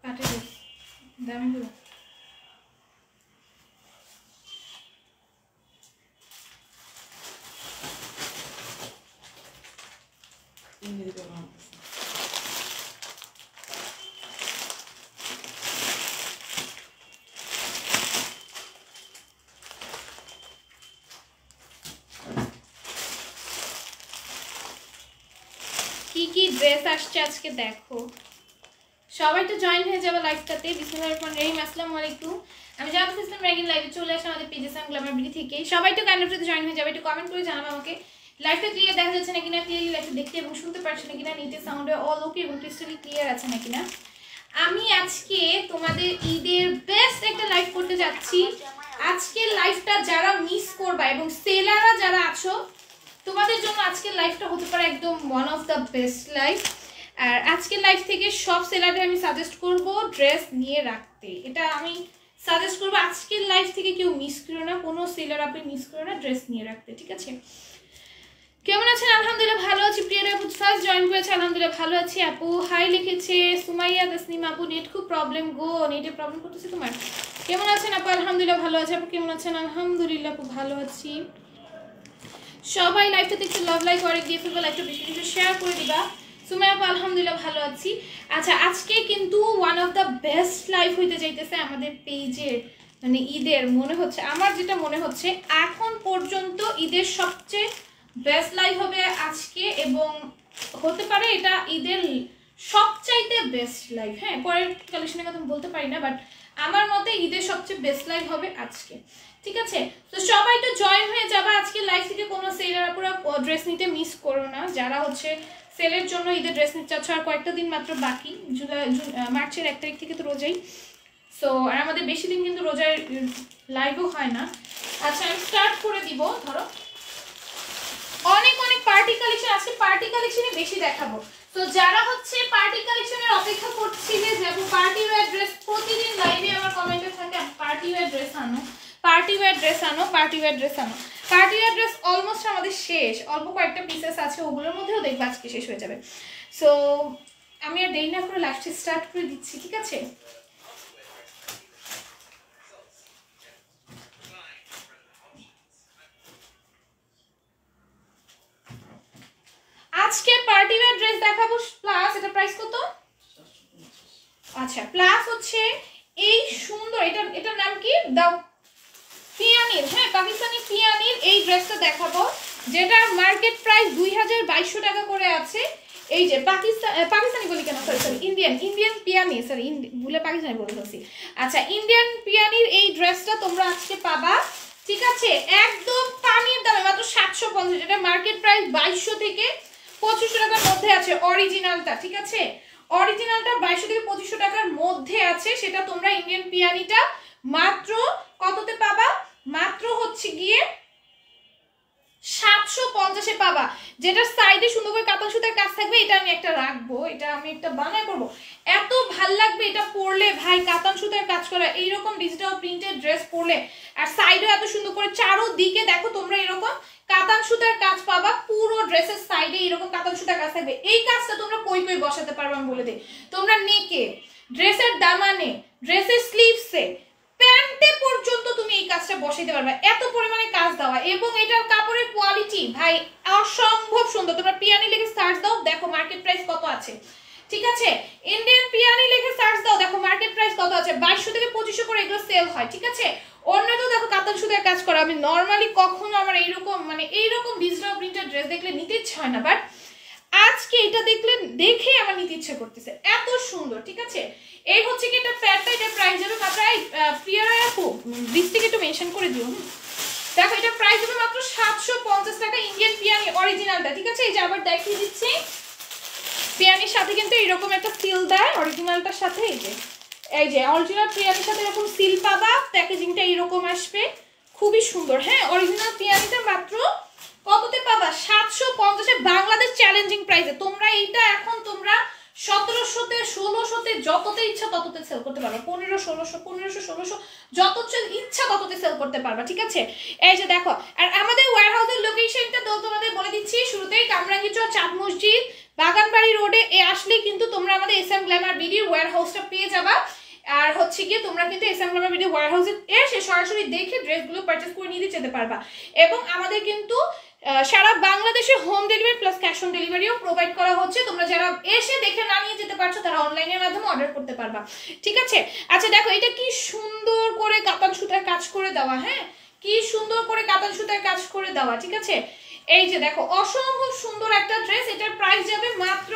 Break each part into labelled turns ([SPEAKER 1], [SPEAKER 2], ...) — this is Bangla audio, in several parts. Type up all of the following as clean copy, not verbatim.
[SPEAKER 1] কাটে দামি গুলো কি ড্রেস আসছে আজকে দেখো সবাই তো জয়েন হয়ে যাবে লাইভটাতে বিসমিল্লাহির রহমানির রহিম আসসালামু আলাইকুম আমি জানাত ইসলাম রেগিন লাইভে চলে আসলাম আমাদের পেজে সাম গ্ল্যামার বিডি থেকে সবাই তো কাইন্ডলি জয়েন হয়ে যাবে একটু কমেন্ট করে জানাবে আমাকে লাইভটা ক্লিয়ার দেখা যাচ্ছে নাকি না ক্লিয়ারলি লাইভটা দেখতে এবং শুনতে পারছেন নাকি না নিতে সাউন্ডে অল ওকে এবং ক্রিস্টালি ক্লিয়ার আছে নাকি না আমি আজকে তোমাদের ঈদের বেস্ট একটা লাইভ করতে যাচ্ছি আজকের লাইভটা যারা মিস করবা এবং সেলাররা যারা আছো তোমাদের জন্য আজকের লাইভটা হতে পারে একদম one of the best live আর আজকের লাইভ থেকে সব সেলারদের আমি সাজেস্ট করব ড্রেস নিয়ে রাখতে এটা আমি সাজেস্ট করব আজকের লাইভ থেকে কেউ মিস করো না কোনো সেলার আপনি মিস করো না ড্রেস নিয়ে রাখতে ঠিক আছে কেমন আছেন আলহামদুলিল্লাহ ভালো আছি প্রিয়ারা আপু ফার্স্ট জয়েন করেছে আলহামদুলিল্লাহ ভালো আছি আপু হাই লিখেছে সুমাইয়া তাসনিমা আপু নেট খুব প্রবলেম গো নেটে প্রবলেম করতেছে তোমার কেমন আছেন আপু আলহামদুলিল্লাহ ভালো আছি আপু কেমন আছেন আলহামদুলিল্লাহ আপু ভালো আছি সবাই লাইভটাতে একটু লাভ লাইক করে দিয়ে ফেলবো লাইভটা বেশি বেশি শেয়ার করে দিবা সুমাইয়া আপু আলহামদুলিল্লাহ ভালো আছি আচ্ছা আজকে কিন্তু one of the best live হইতে যাইতেছে আমাদের পেজের মানে ঈদের মনে হচ্ছে আমার যেটা মনে হচ্ছে এখন পর্যন্ত ঈদের সবচেয়ে বেস্ট লাইভ হবে আজকে এবং হতে পারে এটা ঈদের সবচাইতে বেস্ট লাইভ হ্যাঁ পরের কালেকশনের কথা আমি বলতে পারি না বাট আমার মতে ঈদের সবচেয়ে বেস্ট লাইভ হবে আজকে ঠিক আছে তো সবাই তো জয়েন হয়ে যাবে আজকে লাইভ থেকে কোনো সেলার পুরো ড্রেস নিতে মিস করো না যারা হচ্ছে সেলের জন্য ঈদের ড্রেস নিতে চাচ্ছ আর কয়েকটা দিন মাত্র বাকি মার্চের 1 তারিখ থেকে তো রোজাই সো আর আমাদের বেশি দিন কিন্তু রোজার লাইভও হয় না আচ্ছা আমি স্টার্ট করে দিব ধরো অনেক অনেক পার্টি কালেকশন আজকে পার্টি কালেকশনে বেশি দেখাবো তো যারা হচ্ছে পার্টি কালেকশনের অপেক্ষা করছিলে যে পার্টি ওয়্যার ড্রেস প্রতিদিন লাইভে আমার কমেন্টে থাকে পার্টি ওয়্যার ড্রেস আনো পার্টি ওয়্যার ড্রেস আনো পার্টি ওয়্যার ড্রেস আনো পার্টি ওয়্যার ড্রেস অলমোস্ট আমাদের শেষ অল্প কয়েকটা পিসেস আছে ওগুলোর মধ্যেও দেখবে আজকে শেষ হয়ে যাবে সো আমি আর দেরি না করে লাস্টে স্টার্ট করে দিচ্ছি ঠিক আছে আজকে পার্টি ওয়্যার ড্রেস দেখাবো প্লাস এটা প্রাইস কত আচ্ছা প্লাস হচ্ছে এই সুন্দর এটার নাম কি দাও পিয়ানির হ্যাঁ পাকিস্তানি পিয়ানির এই ড্রেসটা দেখাবো যেটা মার্কেট প্রাইস 2200 টাকা করে আছে এই যে পাকিস্তানি বলি কেন সরি ইন্ডিয়ান পিয়ানি সরি ভুলে পাকিস্তানি বলে ফেলছি আচ্ছা ইন্ডিয়ান পিয়ানির এই ড্রেসটা তোমরা আজকে পাবা ঠিক আছে একদম পানির দামে মাত্র 750 যেটা মার্কেট প্রাইস 2200 থেকে 2500 টাকার মধ্যে আছে অরিজিনালটা ঠিক আছে অরিজিনালটা 2200 থেকে 2500 টাকার মধ্যে আছে সেটা তোমরা ইন্ডিয়ান পিয়ানিটা মাত্র কততে পাবা মাত্র হচ্ছে গিয়ে 750 এ পাবা যেটা সাইডে সুন্দর করে কাতান সুতার কাজ থাকবে এটা আমি একটা রাখবো এটা আমি একটা বানাই করব এত ভাল লাগবে এটা পরলে ভাই কাতান সুতার কাজ করা এইরকম ডিজিটাল প্রিন্টেড ড্রেস পরলে আর সাইডে এত সুন্দর করে চারোদিকে দেখো তোমরা এরকম কাতান সুতার কাজ পাবা পুরো ড্রেসের সাইডে এরকম কাতান সুতার কাজ থাকবে এই কাজটা তোমরা কই বসাতে পারবে আমি বলে দিই তোমরা নেকে ড্রেসের দামানে ড্রেসের স্লিভসে প্যান্টে পর্যন্ত তুমি এই কাজটা বসাইতে পারবে এত পরিমাণে কাজ দেওয়া এবং এটার কাপড়ের কোয়ালিটি ভাই অসম্ভব সুন্দর তোমরা পিয়ানি লিখে সার্চ দাও দেখো মার্কেট প্রাইস কত আছে ঠিক আছে ইন্ডিয়ান পিয়ানি লিখে সার্চ দাও দেখো মার্কেট প্রাইস কত আছে 2200 থেকে 2500 করে এগুলো সেল হয় ঠিক আছে অন্য তো দেখো কাতান সুতার কাজ করা আমি নরমালি কখনো আমার এইরকম ডিজিটাল প্রিন্টেড ড্রেস দেখলে নিতে ইচ্ছা হয় না বাট আজকে এটা দেখে আমার নিতে ইচ্ছে করতেছে এত সুন্দর ঠিক আছে এই হচ্ছে কি এটা ফ্যাটটা এটা প্রাইস যাবে মাত্র প্রিয়ারা আপু ডিস্ট্রিক্ট একটু মেনশন করে দিও দেখো এটা প্রাইস যাবে মাত্র 750 টাকা ইন্ডিয়ান পিয়ানি অরিজিনালটা ঠিক আছে এই যে আবার দেখিয়ে দিচ্ছি পিয়ানির সাথে কিন্তু এরকম একটা সিল দেয় অরিজিনালটার সাথে এই যে অরিজিনাল পিয়ানির সাথে এরকম সিল পাবা প্যাকেজিংটা এরকম আসবে খুবই সুন্দর হ্যাঁ অরিজিনাল পিয়ানিটা মাত্র কততে পাবা 750 এ বাংলাদেশ চ্যালেঞ্জিং প্রাইসে তোমরা এইটা এখন তোমরা 1700 তে 1600 তে যততে ইচ্ছা তততে সেল করতে পারবা 1500 যত ইচ্ছা তততে সেল করতে পারবা ঠিক আছে এই যে দেখো আর আমাদের ওয়্যারহাউসের লোকেশনটা তো তোমাদের বলে দিচ্ছি শুরুতেই কামরাঙ্গীরচর চাঁদ মসজিদ বাগানবাড়ি রোডে আসলে কিন্তু তোমরা আমাদের এসএম গ্ল্যামার বিডির ওয়্যার হাউসটা পেয়ে যাবা। আর হচ্ছে গিয়ে তোমরা কিন্তু এসএম গ্ল্যামার বিডি ওয়্যার হাউসে এসে সরাসরি দেখে ড্রেসগুলো পারচেজ করে নিয়ে যেতে পারবা। এবং আমাদের কিন্তু সারা বাংলাদেশে home delivery plus cash on ডেলিভারিও প্রোভাইড করা হচ্ছে। তোমরা যারা এসে দেখে না নিয়ে যেতে পারছো তারা অনলাইনের মাধ্যমে অর্ডার করতে পারবা, ঠিক আছে। আচ্ছা দেখো এটা কি সুন্দর করে কাতান সুতার কাজ করে দেওয়া, হ্যাঁ কি সুন্দর করে কাতান সুতার কাজ করে দেওয়া, ঠিক আছে। এই যে দেখো অসম্ভব সুন্দর একটা ড্রেস, এটার প্রাইস যাবে মাত্র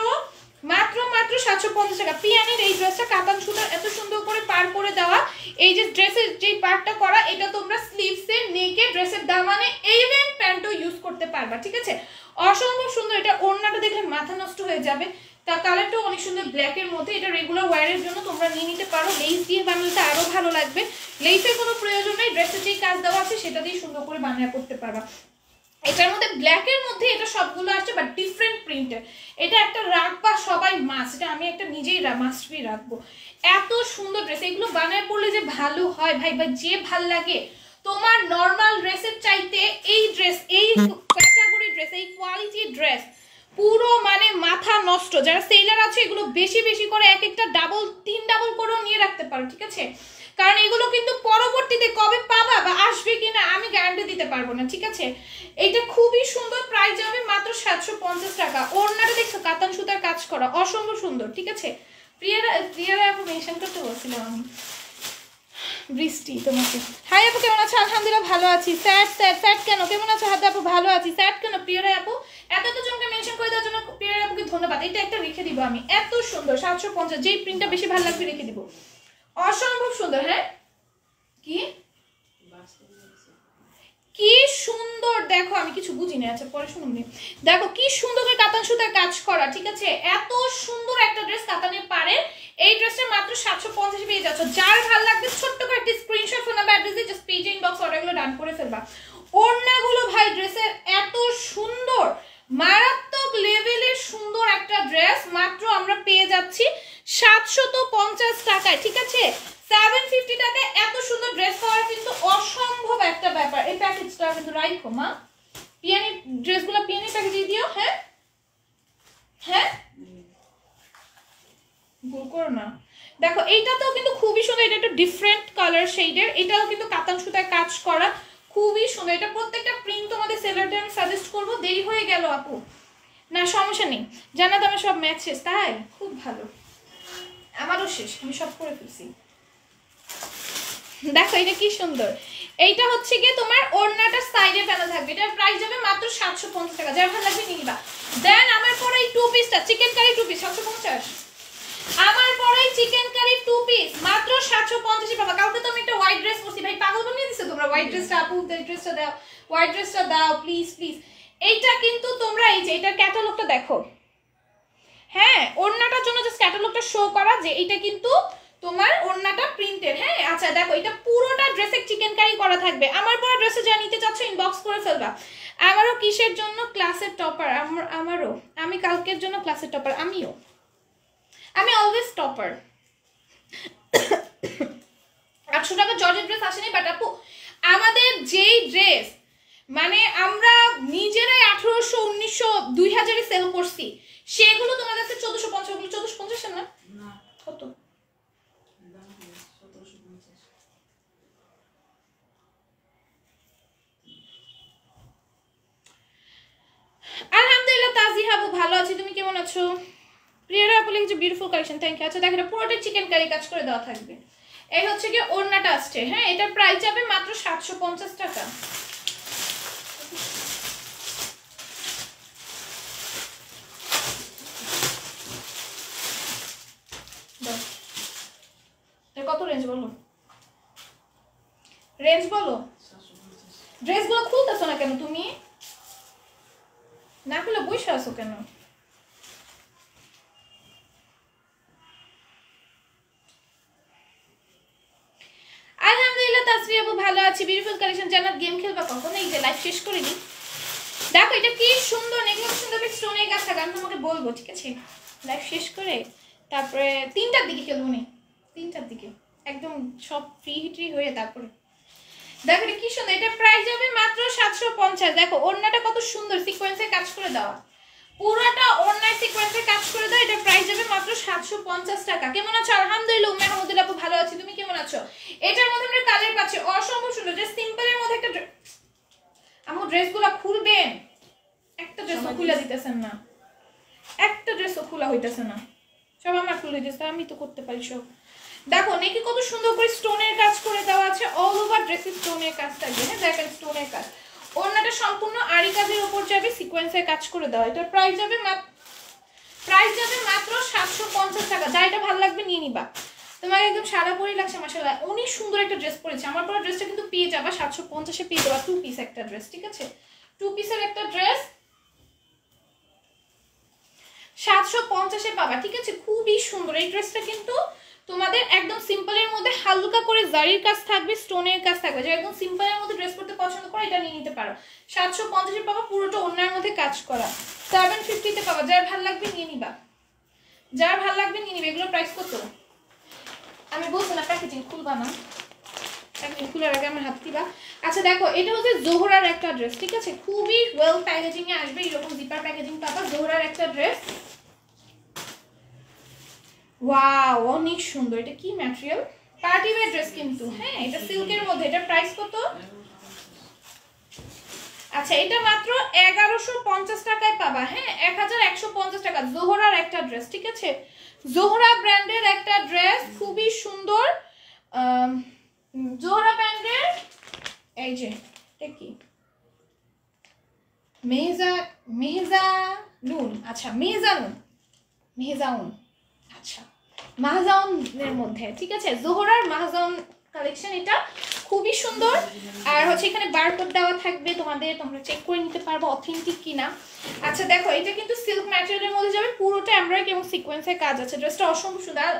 [SPEAKER 1] মাত্র মাত্র 750 টাকা। পিয়ানির এই ড্রেসটা কাতান সুতার এত সুন্দর করে পার করে দেওয়া, এই যে ড্রেসের যে পার্টটা করা এটা তোমরা স্লিভসে নেকে ড্রেসের দামানে ইভেন প্যান্টও ইউজ করতে পারবা, ঠিক আছে। অসম্ভব সুন্দর, এটা ওড়নাটা দেখলে মাথা নষ্ট হয়ে যাবে। তা কালারটাও অনেক সুন্দর ব্ল্যাকের মধ্যে, এটা রেগুলার ওয়্যারের জন্য তোমরা নিয়ে নিতে পারো। লেস দিয়ে বানালে আরো ভালো লাগবে, লেসের কোনো প্রয়োজন নেই, ড্রেসের যেই কাজ দেওয়া আছে সেটা দিয়ে সুন্দর করে বানিয়ে করতে পারবা। এটার মধ্যে ব্ল্যাকের মধ্যে এটা সবগুলো আসছে বাট ডিফারেন্ট প্রিন্টের। এটা একটা রাখবা সবাই মাস্ট, এটা আমি একটা নিজেই মাস্ট বি রাখবো। এত সুন্দর ড্রেস, এগুলো বানায় পড়লে যে ভালো হয় ভাই ভাই, যে ভাল লাগে। তোমার নর্মাল ড্রেসের চাইতে এই ড্রেস, এই ক্যাটাগরি ড্রেস, এই কোয়ালিটি ড্রেস পুরো মানে মাথা নষ্ট। যারা সেলার আছে এগুলো বেশি বেশি করে এক একটা ডাবল 3 ডাবল করেও নিয়ে রাখতে পারো, ঠিক আছে। কারণ এগুলো কিন্তু পরবর্তীতে কবে পাবা বা আসবে কিনা আমি গ্যারান্টি দিতে পারবো না, ঠিক আছে। এইটা খুবই সুন্দর, প্রাইস যাবে মাত্র 750 টাকা। ওড়নাটা দেখছো কাতান সুতার কাজ করা, অসম্ভব সুন্দর, ঠিক আছে। প্রিয়ারা আপু মেনশন করতে বলছিলাম আমি, বৃষ্টি তোমাকে। হাই আপু কেমন আছো? আলহামদুলিল্লাহ ভালো আছি। স্যাড স্যাড স্যাড কেন? কেমন আছো হাতে আপু? ভালো আছি। স্যাড কেন? প্রিয়ারা আপু এত জনকে মেনশন করে দেওয়ার জন্য প্রিয়ারা আপুকে ধন্যবাদ। এটা একটা রেখে দিব আমি, এত সুন্দর 750, যেই প্রিন্টটা বেশি ভালো লাগবে রেখে দিব। অসম্ভব সুন্দর। হ্যাঁ কি কি সুন্দর দেখো, আমি কিছু বুঝি না, আচ্ছা পরে শুনুন। দেখো কি সুন্দর করে কাতান সুতার কাজ করা, ঠিক আছে। এত সুন্দর একটা ড্রেস কাতানের পারে, এই ড্রেসটা মাত্র 750 পেয়ে যাচ্ছ। যার ভালো লাগবে ছোট্ট করে একটা স্ক্রিনশট ফোন নাম্বার অ্যাড্রেস দিয়ে জাস্ট পেজ ইনবক্স অর্ডারগুলো ডান করে ফেলবা। ওড়নাগুলো ভাই ড্রেসের এত সুন্দর, মারাত্মক লেভেলের সুন্দর একটা ড্রেস মাত্র আমরা পেয়ে যাচ্ছি 750 টাকায়, ঠিক আছে। 750 টাকায় এত সুন্দর ড্রেস পাওয়ার কিন্তু অসম্ভব একটা ব্যাপার। এই প্যাকেজটা কিন্তু রাইখো মা, পিয়ানি ড্রেসগুলো পিয়ানি প্যাকেজে দিও। হ্যাঁ হ্যাঁ ভুল করো না। দেখো এইটাতেও কিন্তু খুবই সুন্দর, এটা একটা ডিফারেন্ট কালার শেডের, এটাও কিন্তু কাতান সুতায় কাজ করা, খুবই সুন্দর। এটা প্রত্যেকটা প্রিন্ট তোমাদের সেলারদের আমি সাজেস্ট করবো। দেরি হয়ে গেল আপু, না সমস্যা নেই, জানাতে আমার সব ম্যাচ শেষ, তাই খুব ভালো, আমারও শেষ, আমি সব করে ফেলছি। দেখো এটা কি সুন্দর, এইটা হচ্ছে গিয়ে তোমার ওড়নাটার সাইডে প্যানেল থাকবে, এটার প্রাইস যাবে মাত্র 750 টাকা। যার ভালো লাগবে নিয়ে নিবা। দেন আমার পরে এই 2 পিসটা চিকেন কারি 2 পিস 750। আমার পরে চিকেন কারি 2 পিস মাত্র 750 টাকা। কালকে তো আমি একটা হোয়াইট ড্রেস পরছি, ভাই পাগল বানিয়ে দিছো তোমরা। হোয়াইট ড্রেসটা আপু, ড্রেসটা দাও, হোয়াইট ড্রেসটা দাও প্লিজ প্লিজ। এইটা কিন্তু তোমরা এই যে এটার ক্যাটালগটা দেখো, হ্যাঁ ওড়নাটার জন্য জাস্ট ক্যাটালগটা শো করা যে এটা কিন্তু তোমার ওড়নাটা প্রিন্টেড। হ্যাঁ আচ্ছা দেখো এটা পুরোটা ড্রেসে চিকেন কারি করা থাকবে। আমার পরে ড্রেসে যা নিতে চাচ্ছ ইনবক্স করে ফেলবা। আমারও কিসের জন্য ক্লাসের টপার, আমারও, আমি কালকের জন্য ক্লাসের টপার, আমি অলওয়েজ টপার। 800 টাকা জর্জেট ড্রেস আসেনি, বাট আপু আমাদের যেই ড্রেস মানে আমরা নিজেরাই 1800 1900 2000 সেল করছি, সেগুলো তোমার কাছে 1450, ওগুলো 1450 না কত? আলহামদুলিল্লাহ তাজিহা আপু ভালো আছি, তুমি কেমন আছো? প্রিয়ারা আপু লিখেছে বিউটিফুল কালেকশন, থ্যাংক ইউ। আচ্ছা দেখো এটা পুরোটা চিকেন কারি কাজ করে দেওয়া থাকবে। এই হচ্ছে কি ওড়নাটা আসছে, হ্যাঁ এটার প্রাইস যাবে মাত্র 750 টাকা। কত রেঞ্জ বলো, রেঞ্জ বলো। ড্রেসগুলো খুলতেছো না কেন তুমি? না খুলে বসে আছো কেন? আলহামদুলিল্লাহ তাসফি আপু ভালো আছি, বিউটিফুল কালেকশন। জান্নাত গেম খেলবা কখন? এই যে লাইভ শেষ করে নি। দেখো এটা কি সুন্দর, এগুলো সুন্দর স্টোনের কাজ থাকে, আমি তোমাকে বলবো ঠিক আছে লাইভ শেষ করে। তারপরে 3টার দিকে খেলবো নি, 3টার দিকে একদম সব ফ্রি হিট্রি হয়ে। তারপরে দেখো এটা কি সুন্দর, এটা প্রাইস যাবে মাত্র 750। দেখো ওড়নাটা কত সুন্দর সিকোয়েন্সের কাজ করে দেওয়া, পুরোটা ওড়নায় সিকোয়েন্সের টাকা। কেমন আছো? আলহামদুলিল্লাহ মাহমুদুল্লাহ আপু ভালো আছি, তুমি কেমন আছো? এটার মধ্যে আমরা কালার পাচ্ছি অসম্ভব সুন্দর, যে সিম্পলের মধ্যে একটা আমার ড্রেসগুলো খুলবেন, একটা ড্রেসও খুলে দিতেছেন না, একটা ড্রেসও খোলা হইতেছে না, সব আমার খুলে দিতেছে, আমি তো করতে পারি সব। দেখো নেকি কত সুন্দর করে স্টোনের কাজ করে দেওয়া আছে, অল ওভার ড্রেসে স্টোনের কাজ থাকবে। হ্যাঁ দেখেন স্টোনের কাজ, ওড়নাটা সম্পূর্ণ আরি কাজের উপর যাবে, সিকোয়েন্সের কাজ করে দেওয়া। এটার প্রাইস যাবে মাত্র 750 টাকা। যা এটা ভালো লাগবে নিয়ে নিবা। তোমাকে একদম সাদা পরি লাগছে মাশাআল্লাহ, অনেক সুন্দর একটা ড্রেস পরেছে। আমার পরা ড্রেসটা কিন্তু পেয়ে যাবা 750-এ পেয়ে যাবা, 2 পিস একটা ড্রেস, ঠিক আছে? 2 পিসের একটা ড্রেস 750-এ পাবা, ঠিক আছে? খুবই সুন্দর এই ড্রেসটা, কিন্তু তোমাদের একদম সিম্পলের মধ্যে হালকা করে জারির কাজ থাকবে, স্টোনের কাজ থাকবে। যারা একদম সিম্পলের মধ্যে ড্রেস পরতে পছন্দ করে এটা নিয়ে নিতে পারো। 750-এ পাবা, পুরোটা ওড়নার মধ্যে কাজ করা। 750-তে পাবা, যার ভালো লাগবে নিয়ে নিবা, যার ভালো লাগবে নিয়ে নিবে। এগুলোর প্রাইস কত আমি বলছি না, প্যাকেজিং খুলবা না, প্যাকেজিং খোলার আগে আমার হাত দিবা। আচ্ছা দেখো এটা হচ্ছে জোহরার একটা ড্রেস, ঠিক আছে? খুবই ওয়েল প্যাকেজিং এ আসবে, এরকম জিপার প্যাকেজিং পাবা। জোহরার একটা ড্রেস, ওয়াও অনেক সুন্দর। এটা কি ম্যাটেরিয়াল? পার্টি ওয়্যার ড্রেস কিন্তু, হ্যাঁ এটা সিল্কের মধ্যে। এটা প্রাইস কত? আচ্ছা এটা মাত্র 1150 টাকায় পাবা। হ্যাঁ 1150 টাকা। জোহরার একটা ড্রেস, ঠিক আছে? জোহরা ব্র্যান্ডের একটা ড্রেস, খুবই সুন্দর। জোহরা ব্র্যান্ডের, এই যে এটা কি মেহজানুন, আচ্ছা মেহজাউন, আচ্ছা মাহজাউনের মধ্যে, ঠিক আছে? জোহরার মাহজাউন কালেকশন, এটা খুবই সুন্দর। আর হচ্ছে এখানে বারকোড দেওয়া থাকবে তোমাদের, তোমরা চেক করে নিতে পারবে অথেন্টিক কিনা। আচ্ছা দেখো এটা কিন্তু সিল্ক ম্যাটেরিয়ালের মধ্যে যাবে, পুরোটা এমব্রয়ডারি এবং সিকোয়েন্সের কাজ আছে। ড্রেসটা অসম্ভব সুন্দর।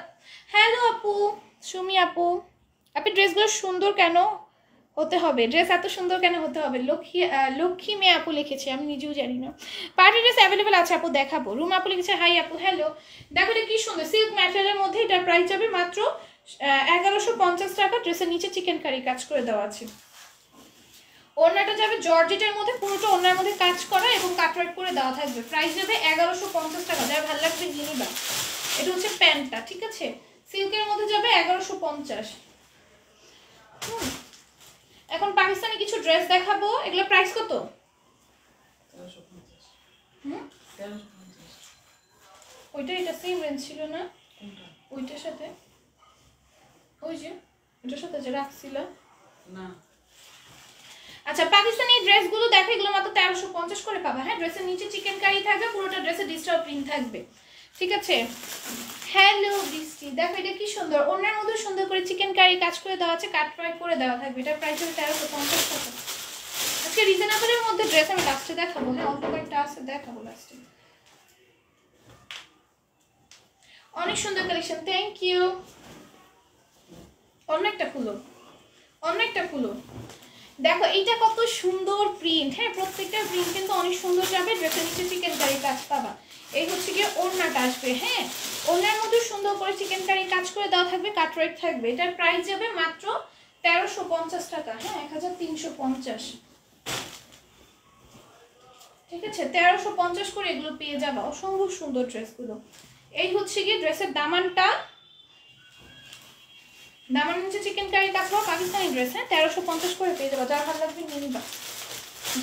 [SPEAKER 1] হ্যালো আপু, সুমি আপু, আপনি ড্রেসগুলো সুন্দর কেন হতে হবে? ড্রেস এত সুন্দর কেন হতে হবে? লক্ষ্মী মেয়ে আপু লিখেছে, আমি নিজেও জানি না। পার্টি ড্রেস অ্যাভেলেবেল আছে আপু, দেখাবো। রুম আপু লিখেছে হাই আপু, হ্যালো। দেখো এটা কি সুন্দর সিল্ক ম্যাটেরিয়ালের মধ্যে, এটার প্রাইস যাবে মাত্র 1150 টাকা। ড্রেসের নিচে চিকেন কারি কাজ করে দেওয়া আছে। ওড়নাটা যাবে জর্জেটের মধ্যে, পুরোটা ওড়নার মধ্যে কাজ করা এবং কাটওয়ার্ক করে দেওয়া থাকবে। প্রাইস যাবে 1150 টাকা। যার ভালো লাগবে নিয়ে নিবা। এটা হচ্ছে প্যান্টটা, ঠিক আছে? সিল্কের মধ্যে যাবে 1150। এখন পাকিস্তানি কিছু ড্রেস দেখাবো, এগুলো প্রাইস কত? 1350। ওইটা এটা সেম রেঞ্জ ছিল না? ওইটার সাথে ওই যে ওইটার সাথে যে রাখছিল না। আচ্ছা পাকিস্তানি ড্রেসগুলো দেখো, এগুলো মাত্র 1350 করে পাবা। হ্যাঁ ড্রেসের নিচে চিকেন কারি থাকবে, পুরোটা ড্রেসে ডিজিটাল প্রিন্ট থাকবে, ঠিক আছে? হ্যালো বৃষ্টি, দেখো এটা কি সুন্দর। ওনার মধ্যে সুন্দর করে চিকেন কারি কাজ করে দেওয়া আছে, কাট ফ্রাই করে দেওয়া থাকবে। এটার প্রাইস হবে 1350 টাকা। আজকে রিজনেবলের মধ্যে ড্রেস আমি লাস্টে দেখাবো। হ্যাঁ অল্প কয়েকটা আছে, দেখাবো লাস্টে। অনেক সুন্দর কালেকশন, থ্যাংক ইউ। অনেকটা খুলো দেখো এইটা কত সুন্দর প্রিন্ট। হ্যাঁ প্রত্যেকটা প্রিন্ট কিন্তু অনেক সুন্দর যাবে। ড্রেসের নিচে চিকেন কারি কাজ পাবা। এই হচ্ছে গিয়ে ওড়নাটা আসবে। হ্যাঁ ওড়নার মধ্যে সুন্দর করে চিকেন কারি কাজ করে দেওয়া থাকবে, কাটওয়ার্ক থাকবে। এটার প্রাইস যাবে মাত্র 1350 টাকা। হ্যাঁ 1350, ঠিক আছে? 1350 করে এগুলো পেয়ে যাবা। অসম্ভব সুন্দর ড্রেসগুলো। এই হচ্ছে গিয়ে ড্রেসের দামানটা, দামান নিচে চিকেন কারি কাজ করা পাকিস্তানি ড্রেস। হ্যাঁ 1350 করে পেয়ে যাবা। যার ভালো লাগবে নিয়ে নিবা,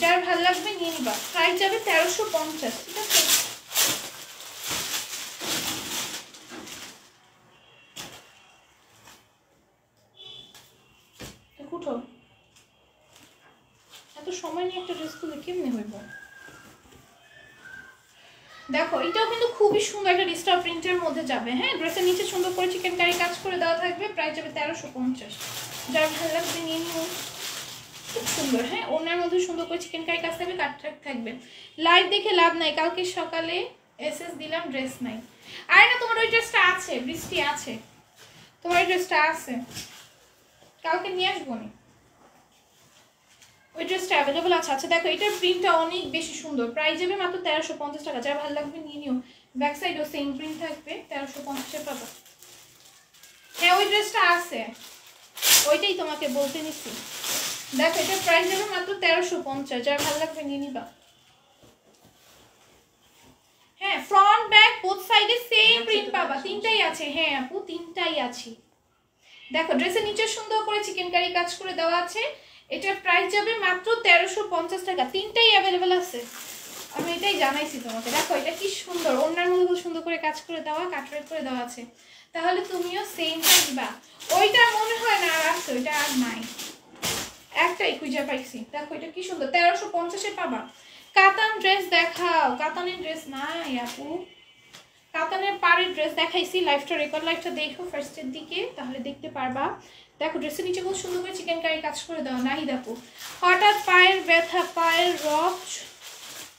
[SPEAKER 1] যার ভালো লাগবে নিয়ে নিবা। প্রাইস যাবে 1350, ঠিক আছে? উঠো, এত সময় নিয়ে একটা ড্রেস খুলে কেমনে হইব? দেখো এটাও কিন্তু খুবই সুন্দর একটা ডিজিটাল প্রিন্টের মধ্যে যাবে। হ্যাঁ ড্রেসের নিচে সুন্দর করে চিকেন কারি কাজ করে দেওয়া থাকবে। প্রাইস যাবে 1350। যার ভালো লাগবে নিয়ে নিও, খুব সুন্দর। হ্যাঁ ওনার মধ্যে সুন্দর করে চিকেন কারি কাজ থাকবে, কাটট্রাক থাকবে। লাইভ দেখে লাভ নাই, কালকে সকালে এসএস দিলাম ড্রেস নাই। আরে না তোমার ওই ড্রেসটা আছে, বৃষ্টি আছে, তোমার ওই ড্রেসটা আছে, কালকে নিয়ে আসবো না। ওই ড্রেসটা অ্যাভেলেবল আছে। আচ্ছা দেখো এটার প্রিন্টটা অনেক বেশি সুন্দর। প্রাইস যাবে মাত্র 1350 টাকা। যার ভালো লাগবে নিয়ে নিও। ব্যাক সাইডও সেম প্রিন্ট থাকবে, 1350 পাবা। হ্যাঁ ওই ড্রেসটা আছে, ওইটাই তোমাকে বলতে নিচ্ছি। দেখো এটার প্রাইস যাবে মাত্র 1350। যার ভালো লাগবে নিয়ে নিবা। হ্যাঁ ফ্রন্ট ব্যাক বোথ সাইডে সেম প্রিন্ট পাবা, তিনটাই আছে। হ্যাঁ আপু তিনটাই আছে। দেখো ড্রেসের নিচে সুন্দর করে চিকেন কারি কাজ করে দেওয়া আছে। এটার প্রাইস যাবে মাত্র 1350 টাকা। তিনটাই অ্যাভেলেবেল আছে, আমি এটাই জানাইছি তোমাকে। দেখো এটা কি সুন্দর, ওনার মধ্যে খুব সুন্দর করে কাজ করে দেওয়া, কাটওয়ার্ক করে দেওয়া আছে। তাহলে তুমিও সেমটা নিবা। ওইটা মনে হয় না আর আছে, ওইটা আর নাই, একটাই খুঁজে পাইছি। দেখো এটা কি সুন্দর, 1350-এ পাবা। কাতান ড্রেস দেখাও। কাতানের ড্রেস নাই আপু, কাতানের পাড়ের ড্রেস দেখাইছি। লাইফটা রেকর্ড লাইফটা দেখো ফার্স্টের দিকে, তাহলে দেখতে পারবা। দেখো ড্রেসের নিচে খুব সুন্দর করে চিকেন কারি কাজ করে দেওয়া। নাই দেখো হঠাৎ পায়ের ব্যথা, পায়ের রক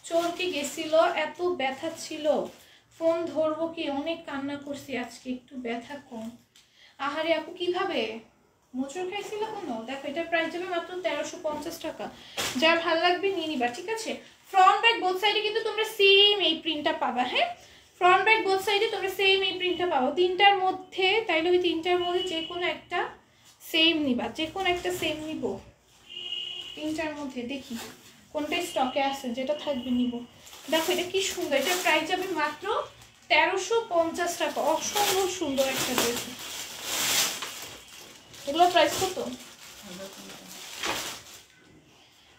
[SPEAKER 1] চলকে গেছিল, এত ব্যথা ছিল, ফোন ধরবো কি, অনেক কান্না করছি আজকে, একটু ব্যথা কম। আহারে আপু কিভাবে মোচড় খাইছিল কোনো? দেখো এটার প্রাইস যাবে মাত্র 1350 টাকা। যার ভালো লাগবে নিয়ে নিবা, ঠিক আছে। ফ্রন্ট ব্যাক বোথ সাইডে কিন্তু তোমরা সেম এই প্রিন্টটা পাবা। হ্যাঁ ফ্রন্ট ব্যাক বোথ সাইডে তোমরা সেম এই প্রিন্টটা পাবো তিনটার মধ্যে। তাইলে ওই তিনটার মধ্যে যে কোনো একটা সেম নিবা, যে কোনো একটা সেম নিব তিনটার মধ্যে। দেখি কোনটা স্টকে আছে, যেটা থাকবে নিব। দেখো এটা কি সুন্দর, এটার প্রাইস যাবে মাত্র 1350 টাকা। অসম্ভব সুন্দর একটা ড্রেস। এগুলো প্রাইস কত?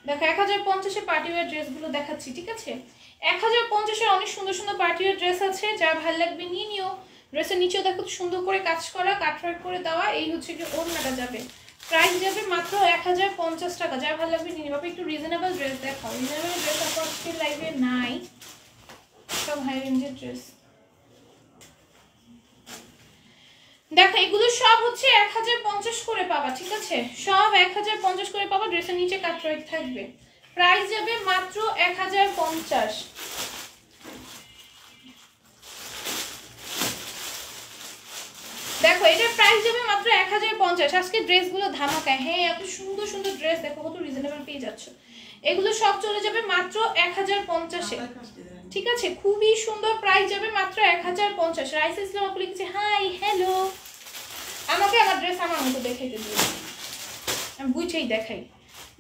[SPEAKER 1] দেখো 1050-এ পার্টিওয়ার ড্রেসগুলো দেখাচ্ছি, ঠিক আছে। 1050-এ অনেক সুন্দর সুন্দর পার্টিওয়ার ড্রেস আছে, যার ভালো লাগবে নিয়ে নিও। ড্রেসের নিচেও দেখো সুন্দর করে কাজ করা, কাটওয়ার্ক করে দেওয়া। এই হচ্ছে কি ওড়নাটা যাবে, প্রাইস যাবে মাত্র 1050 টাকা। যার ভালো লাগবে নিয়ে নিও। একটু রিজনেবল ড্রেস দেখাও। রিজনেবল ড্রেস আজকের লাইভে নাই, সব হাই রেঞ্জের ড্রেস। দেখো এগুলো সব হচ্ছে 1050 করে পাবা, ঠিক আছে। সব 1050 করে পাবা। ড্রেসের নিচে কাটওয়ার্ক থাকবে। প্রাইস যাবে মাত্র 1050। দেখো এটার প্রাইস যাবে মাত্র 1050। আজকে ড্রেসগুলো ধামাকায়। হ্যাঁ এত সুন্দর সুন্দর ড্রেস দেখো, কত রিজনেবল পেয়ে যাচ্ছ। এগুলো সব চলে যাবে মাত্র 1050-এ, ঠিক আছে। খুবই সুন্দর, প্রাইস যাবে মাত্র 1050। রাইসা ইসলাম আপু লিখেছে হাই হ্যালো। আমাকে আমার ড্রেস আমার মতো দেখাইতে দিও, আমি বুঝেই দেখাই।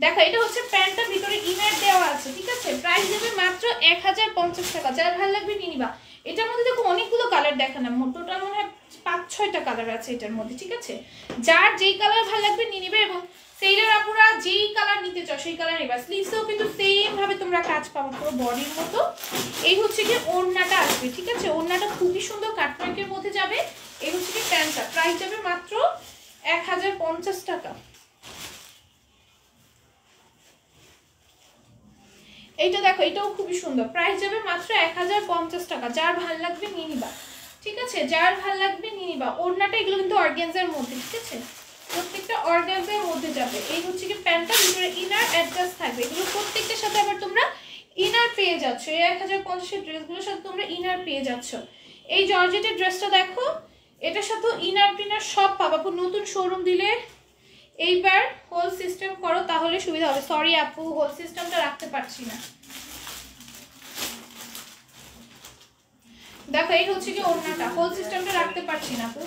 [SPEAKER 1] দেখো এটা হচ্ছে প্যান্টটা, ভিতরে ইনার দেওয়া আছে, ঠিক আছে। প্রাইস যাবে মাত্র 1050 টাকা। যার ভালো লাগবে নিয়ে নিবা। এটার মধ্যে দেখো অনেকগুলো কালার দেখালাম, টোটাল মনে হয় 5-6টা কালার আছে এটার মধ্যে, ঠিক আছে। যার যেই কালার ভালো লাগবে নিয়ে নিবে। এবং সেইটার আপুরা যেই কালার নিতে চাও সেই কালার নিবা। স্লিভসেও কিন্তু সেম ভাবে তোমরা কাজ পাবো, পুরো বডির মতো। এই হচ্ছে কি ওড়নাটা আসবে, ঠিক আছে। ওড়নাটা খুবই সুন্দর কাটওয়ার্কের মধ্যে যাবে। এই হচ্ছে কি প্যান্টটা, প্রাইস যাবে মাত্র 1050 টাকা। এইটা দেখো এটাও খুবই সুন্দর, প্রাইস যাবে মাত্র 1050 টাকা। যার ভালো লাগবে নিয়ে নিবা, ঠিক আছে। যার ভালো লাগবে নিয়ে নিবা। ওড়নাটা এগুলো কিন্তু অর্গানজার মধ্যে, ঠিক আছে। প্রত্যেকটা অর্গানজার মধ্যে যাবে। এই হচ্ছে কি প্যান্টটা, ভিতরে ইনার অ্যাডজাস্ট থাকবে। এগুলো প্রত্যেকটার সাথে আবার তোমরা ইনার পেয়ে যাচ্ছ। এই 1050-এর ড্রেসগুলোর সাথে তোমরা ইনার পেয়ে যাচ্ছ। এই জর্জেটের ড্রেসটা দেখো, এটার সাথে ইনার টিনার সব পাবা। নতুন শোরুম দিলে এইবার হোল সিস্টেম করো, তাহলে সুবিধা হবে। সরি আপু, হোল সিস্টেমটা রাখতে পারছি না। দেখো এই হচ্ছে কি ওড়নাটা, হোল সিস্টেমটা রাখতে পারছি না আপু।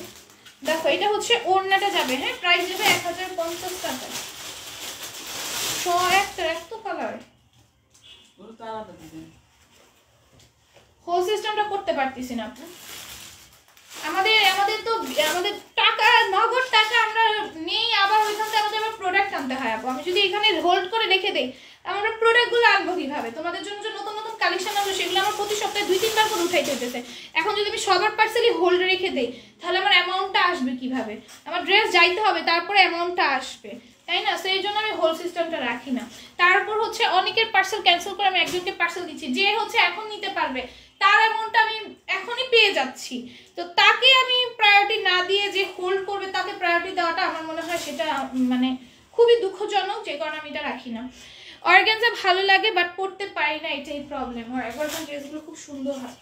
[SPEAKER 1] দেখো এটা হচ্ছে ওড়নাটা যাবে। হ্যাঁ প্রাইস যাবে 1050 টাকা। এত কালার, হোল সিস্টেমটা করতে পারতেছি না আপু। আমাদের তো আমাদের টাকা, নগদ টাকা আমরা নেই, আবার ওইখান থেকে আমাদের আবার প্রোডাক্ট আনতে হয় আপু। আমি যদি এখানে হোল্ড করে রেখে দেই, আমরা প্রোডাক্টগুলো আনবো কিভাবে? তোমাদের জন্য যে নতুন নতুন কালেকশন আনবো, সেগুলো আমার প্রতি সপ্তাহে 2-3 বার করে উঠাইতে হইতেছে। এখন যদি আমি সবার পার্সেলই হোল্ড রেখে দেই, তাহলে আমার অ্যামাউন্টটা আসবে কিভাবে? আমার ড্রেস যাইতে হবে, তারপরে অ্যামাউন্টটা আসবে, তাই না? সেই জন্য আমি হোল সিস্টেমটা রাখি না। তারপর হচ্ছে অনেকের পার্সেল ক্যান্সেল করে আমি একজনকে পার্সেল দিচ্ছি, যে হচ্ছে এখন নিতে পারবে, তার অ্যামাউন্টটা আমি এখনই পেয়ে যাচ্ছি। তো তাকে আমি প্রায়োরিটি না দিয়ে যে হোল্ড করবে তাকে প্রায়োরিটি দেওয়াটা আমার মনে হয় সেটা মানে খুবই দুঃখজনক, যে কারণে আমি এটা রাখি না। অর্গানজা ভালো লাগে বাট পড়তে পারি না, এটাই প্রবলেম। আর এখন ড্রেসগুলো খুব সুন্দর হয়,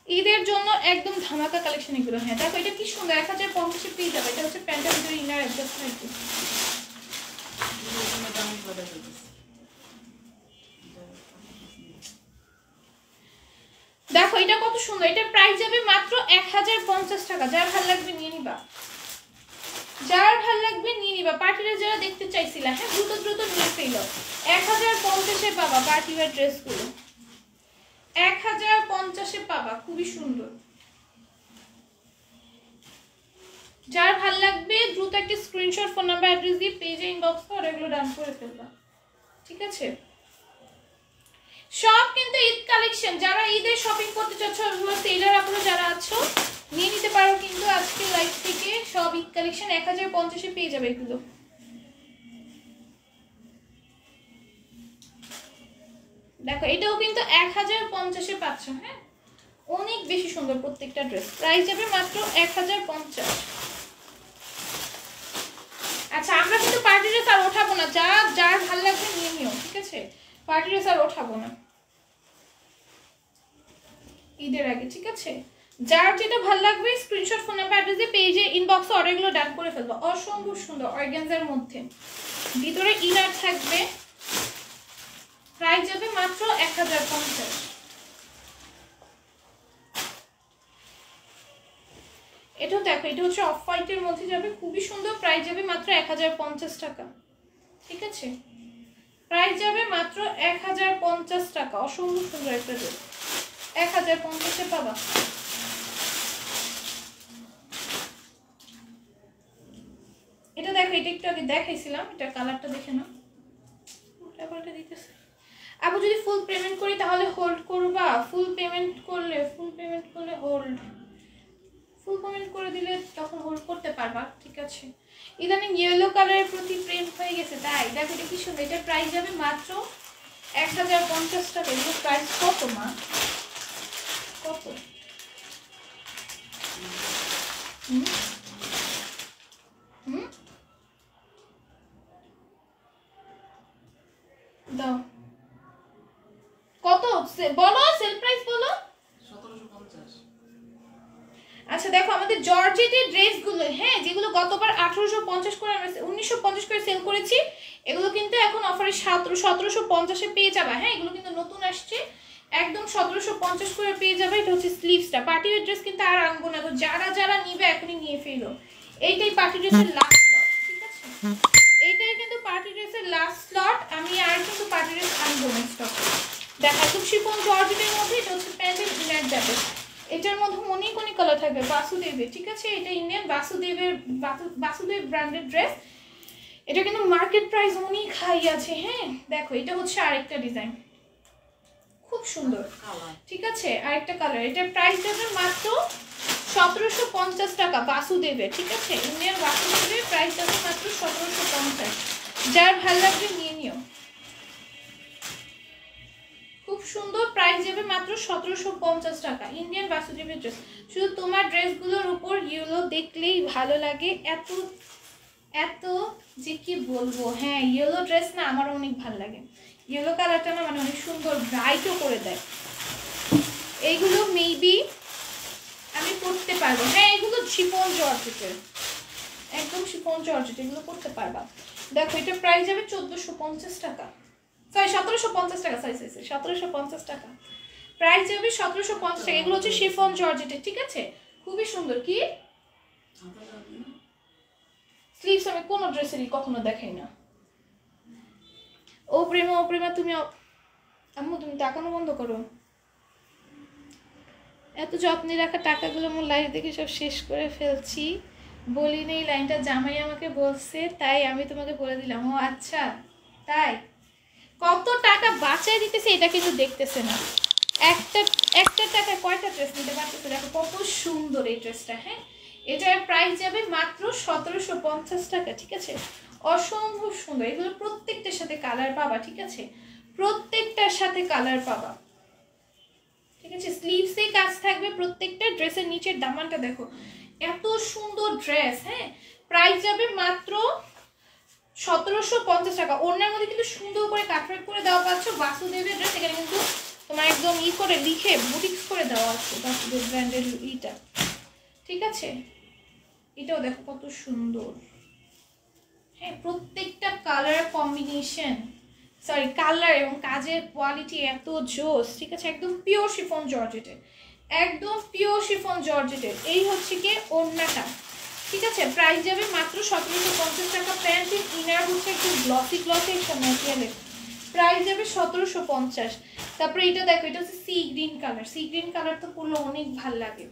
[SPEAKER 1] ঈদের জন্য একদম ধামাকা কালেকশন এগুলো। হ্যাঁ দেখো এটা কি সুন্দর, 1050-এ পেয়ে যাবে। এটা হচ্ছে প্যান্টের ভিতরে ইনার অ্যাডজাস্ট থাকবে। দেখো এটা কত সুন্দর, এটার প্রাইস যাবে মাত্র 1050 টাকা। যার ভালো লাগবে নিয়ে নিবা, যার ভালো লাগবে নিয়ে নিবা। পার্টিরা যারা দেখতে চাইছিলা, হ্যাঁ দ্রুত নিয়ে ফেলো। 1050-এ পাবা পার্টিওয়ার ড্রেসগুলো, 1050-এ পাবা, খুবই সুন্দর। যার ভাল লাগবে দ্রুত একটা স্ক্রিনশট, ফোন নাম্বার, অ্যাড্রেস দিয়ে পেজে ইনবক্স করে এগুলো ডান করে ফেলবা, ঠিক আছে? সব কিন্তু ঈদ কালেকশন, যারা ঈদের শপিং করতে চাচ্ছ সেলার আপনারা যারা আছো নিয়ে নিতে পারো কিন্তু আজকে লাইভ থেকে সব ঈদ কালেকশন 1050 পেয়ে যাবে এগুলো। দেখো এটাও কিন্তু 1050 পাচ্ছ, হ্যাঁ অনেক বেশি সুন্দর প্রত্যেকটা ড্রেস। প্রাইস যাবে মাত্র 1050। আচ্ছা আমরা কিন্তু পার্টি ড্রেস আর ওঠাবো না, যার ভালো লাগবে নিয়ে নিও, ঠিক আছে? পার্টি ড্রেস আর ওঠাবো না ঈদের আগে, ঠিক আছে? যার যেটা ভালো লাগবে স্ক্রিনশট, ফোন নাম্বার, অ্যাড্রেস দিয়ে পেজে ইনবক্সে অর্ডারগুলো ডান করে ফেলবো। অসম্ভব সুন্দর অর্গানজার মধ্যে, ভিতরে ইনার থাকবে। প্রাইস যাবে মাত্র 1050। এটাও দেখো, এটা হচ্ছে অফ হোয়াইটের মধ্যে যাবে, খুবই সুন্দর। প্রাইস যাবে মাত্র 1050 টাকা, ঠিক আছে? প্রাইস যাবে মাত্র 1050 টাকা। অসম্ভব সুন্দর একটা ড্রেস, 1050-এ পাবা। এটা দেখো, এটা একটু আগে দেখাইছিলাম, এটা কালারটা দেখে নাও। উল্টা দিতেছে। আপু যদি ফুল পেমেন্ট করি তাহলে হোল্ড করবা? ফুল পেমেন্ট করলে হোল্ড, ফুল পেমেন্ট করে দিলে তখন হোল্ড করতে পারবা, ঠিক আছে? ইদানিং ইয়েলো কালারের প্রতি প্রেম হয়ে গেছে, তাই দেখো এটা কি সুন্দর। এটার প্রাইস যাবে মাত্র 1050 টাকা। এগুলো প্রাইস কত মা, কত? দাও কত বলো, সেল প্রাইস বলো।
[SPEAKER 2] 1750।
[SPEAKER 1] আচ্ছা দেখো আমাদের জর্জেটের ড্রেসগুলো, হ্যাঁ যেগুলো গতবার 1850 করে, 1950 করে সেল করেছি, এগুলো কিন্তু এখন অফারে 1750-এ পেয়ে যাবে। হ্যাঁ এগুলো কিন্তু নতুন আসছে, একদম 1750 করে পেয়ে যাবে। এটা হচ্ছে স্লিভসটা। পার্টি ওয়্যার ড্রেস কিন্তু আর আনবো না, তো যারা নিবে এখনই নিয়ে ফেলো। এইটাই পার্টি ড্রেসের লাস্ট স্লট, ঠিক আছে? এইটাই কিন্তু পার্টি ড্রেসের লাস্ট স্লট। আমি আর কিন্তু পার্টি ড্রেস আনবো না স্টকে। দেখা খুব শিফন জর্জেটের মধ্যে, এটা হচ্ছে প্যান্টের ইনার যাবে। এটার মধ্যে অনেক কালার থাকবে। বাসুদেবের, ঠিক আছে? এটা ইন্ডিয়ান বাসুদেব ব্র্যান্ডেড ড্রেস। এটা কিন্তু মার্কেট প্রাইস অনেক হাই আছে। হ্যাঁ দেখো এটা হচ্ছে আরেকটা ডিজাইন, খুব সুন্দর, ঠিক আছে? আরেকটা কালার। এটার প্রাইস যাবে মাত্র 1750 টাকা বাসুদেবের, ঠিক আছে? ইন্ডিয়ান বাসুদেবের প্রাইস যাবে মাত্র 1750। যার ভালো লাগবে নিয়ে নিও, খুব সুন্দর। প্রাইস যাবে মাত্র 1750 টাকা ইন্ডিয়ান বাসুদেবের ড্রেস। শুধু তোমার ড্রেসগুলোর উপর ইয়েলো দেখলেই ভালো লাগে, এত এত যে কি বলবো। হ্যাঁ ইয়েলো ড্রেস না আমার অনেক ভালো লাগে, ইয়েলো কালারটা না মানে অনেক সুন্দর, ব্রাইটও করে দেয়। এইগুলো মেবি আমি পরতে পারবো। হ্যাঁ এগুলো শিফন জর্জেটের, একদম শিফন জর্জেট, এগুলো পরতে পারবা। দেখো এটা প্রাইস যাবে 1450 টাকা, সরি 1750 টাকা, সরি 1750 টাকা। প্রাইস যাবে 1750 টাকা। এগুলো হচ্ছে শিফন জর্জেটের, ঠিক আছে? খুবই সুন্দর। কি স্লিভস আমি কোনো ড্রেসেরই কখনো দেখাই না। ও প্রেমা তুমি আম্মু তুমি তাকানো বন্ধ করো। এত যত্নে রাখা টাকাগুলো আমার লাইফ দেখে সব শেষ করে ফেলছি। বলি নেই লাইনটা জামাই আমাকে বলছে, তাই আমি তোমাকে বলে দিলাম। ও আচ্ছা তাই, কত টাকা বাঁচায় দিতেছে এটা কিন্তু দেখতেছে না। একটা টাকায় কয়টা ড্রেস নিতে পারতেছে। দেখো কত সুন্দর এই ড্রেসটা। হ্যাঁ এটার প্রাইস যাবে মাত্র 1750 টাকা, ঠিক আছে? অসম্ভব সুন্দর। এগুলো প্রত্যেকটার সাথে কালার পাবা, ঠিক আছে? প্রত্যেকটার সাথে কালার পাবা, ঠিক আছে? স্লিভসে কাজ থাকবে প্রত্যেকটা। ড্রেসের নিচের দামানটা দেখো, এত সুন্দর ড্রেস। হ্যাঁ প্রাইস যাবে মাত্র 1750 টাকা। ওনার মধ্যে কিন্তু সুন্দর করে কাটওয়ার্ক করে দেওয়া পাচ্ছ বাসুদেবের ড্রেস। এখানে কিন্তু তোমার একদম করে লিখে বুটিক্স করে দেওয়া আছে বাসুদেব ব্র্যান্ডের ইটা, ঠিক আছে? এটাও দেখো কত সুন্দর। হ্যাঁ প্রত্যেকটা কালার কম্বিনেশন, সরি কালার এবং কাজের কোয়ালিটি এত জোস, ঠিক আছে? একদম পিওর শিফন জর্জেটের, একদম পিওর শিফন জর্জেটের। এই হচ্ছে কি ওড়নাটা, ঠিক আছে? প্রাইস যাবে মাত্র 1750 টাকা। প্যান্টের ইনার হচ্ছে একটু গ্লসি একটা ম্যাটেরিয়ালের। প্রাইস যাবে 1750। তারপরে এটা দেখো, এটা হচ্ছে sea green colour. Sea green colour তো পরলে অনেক ভাল লাগে।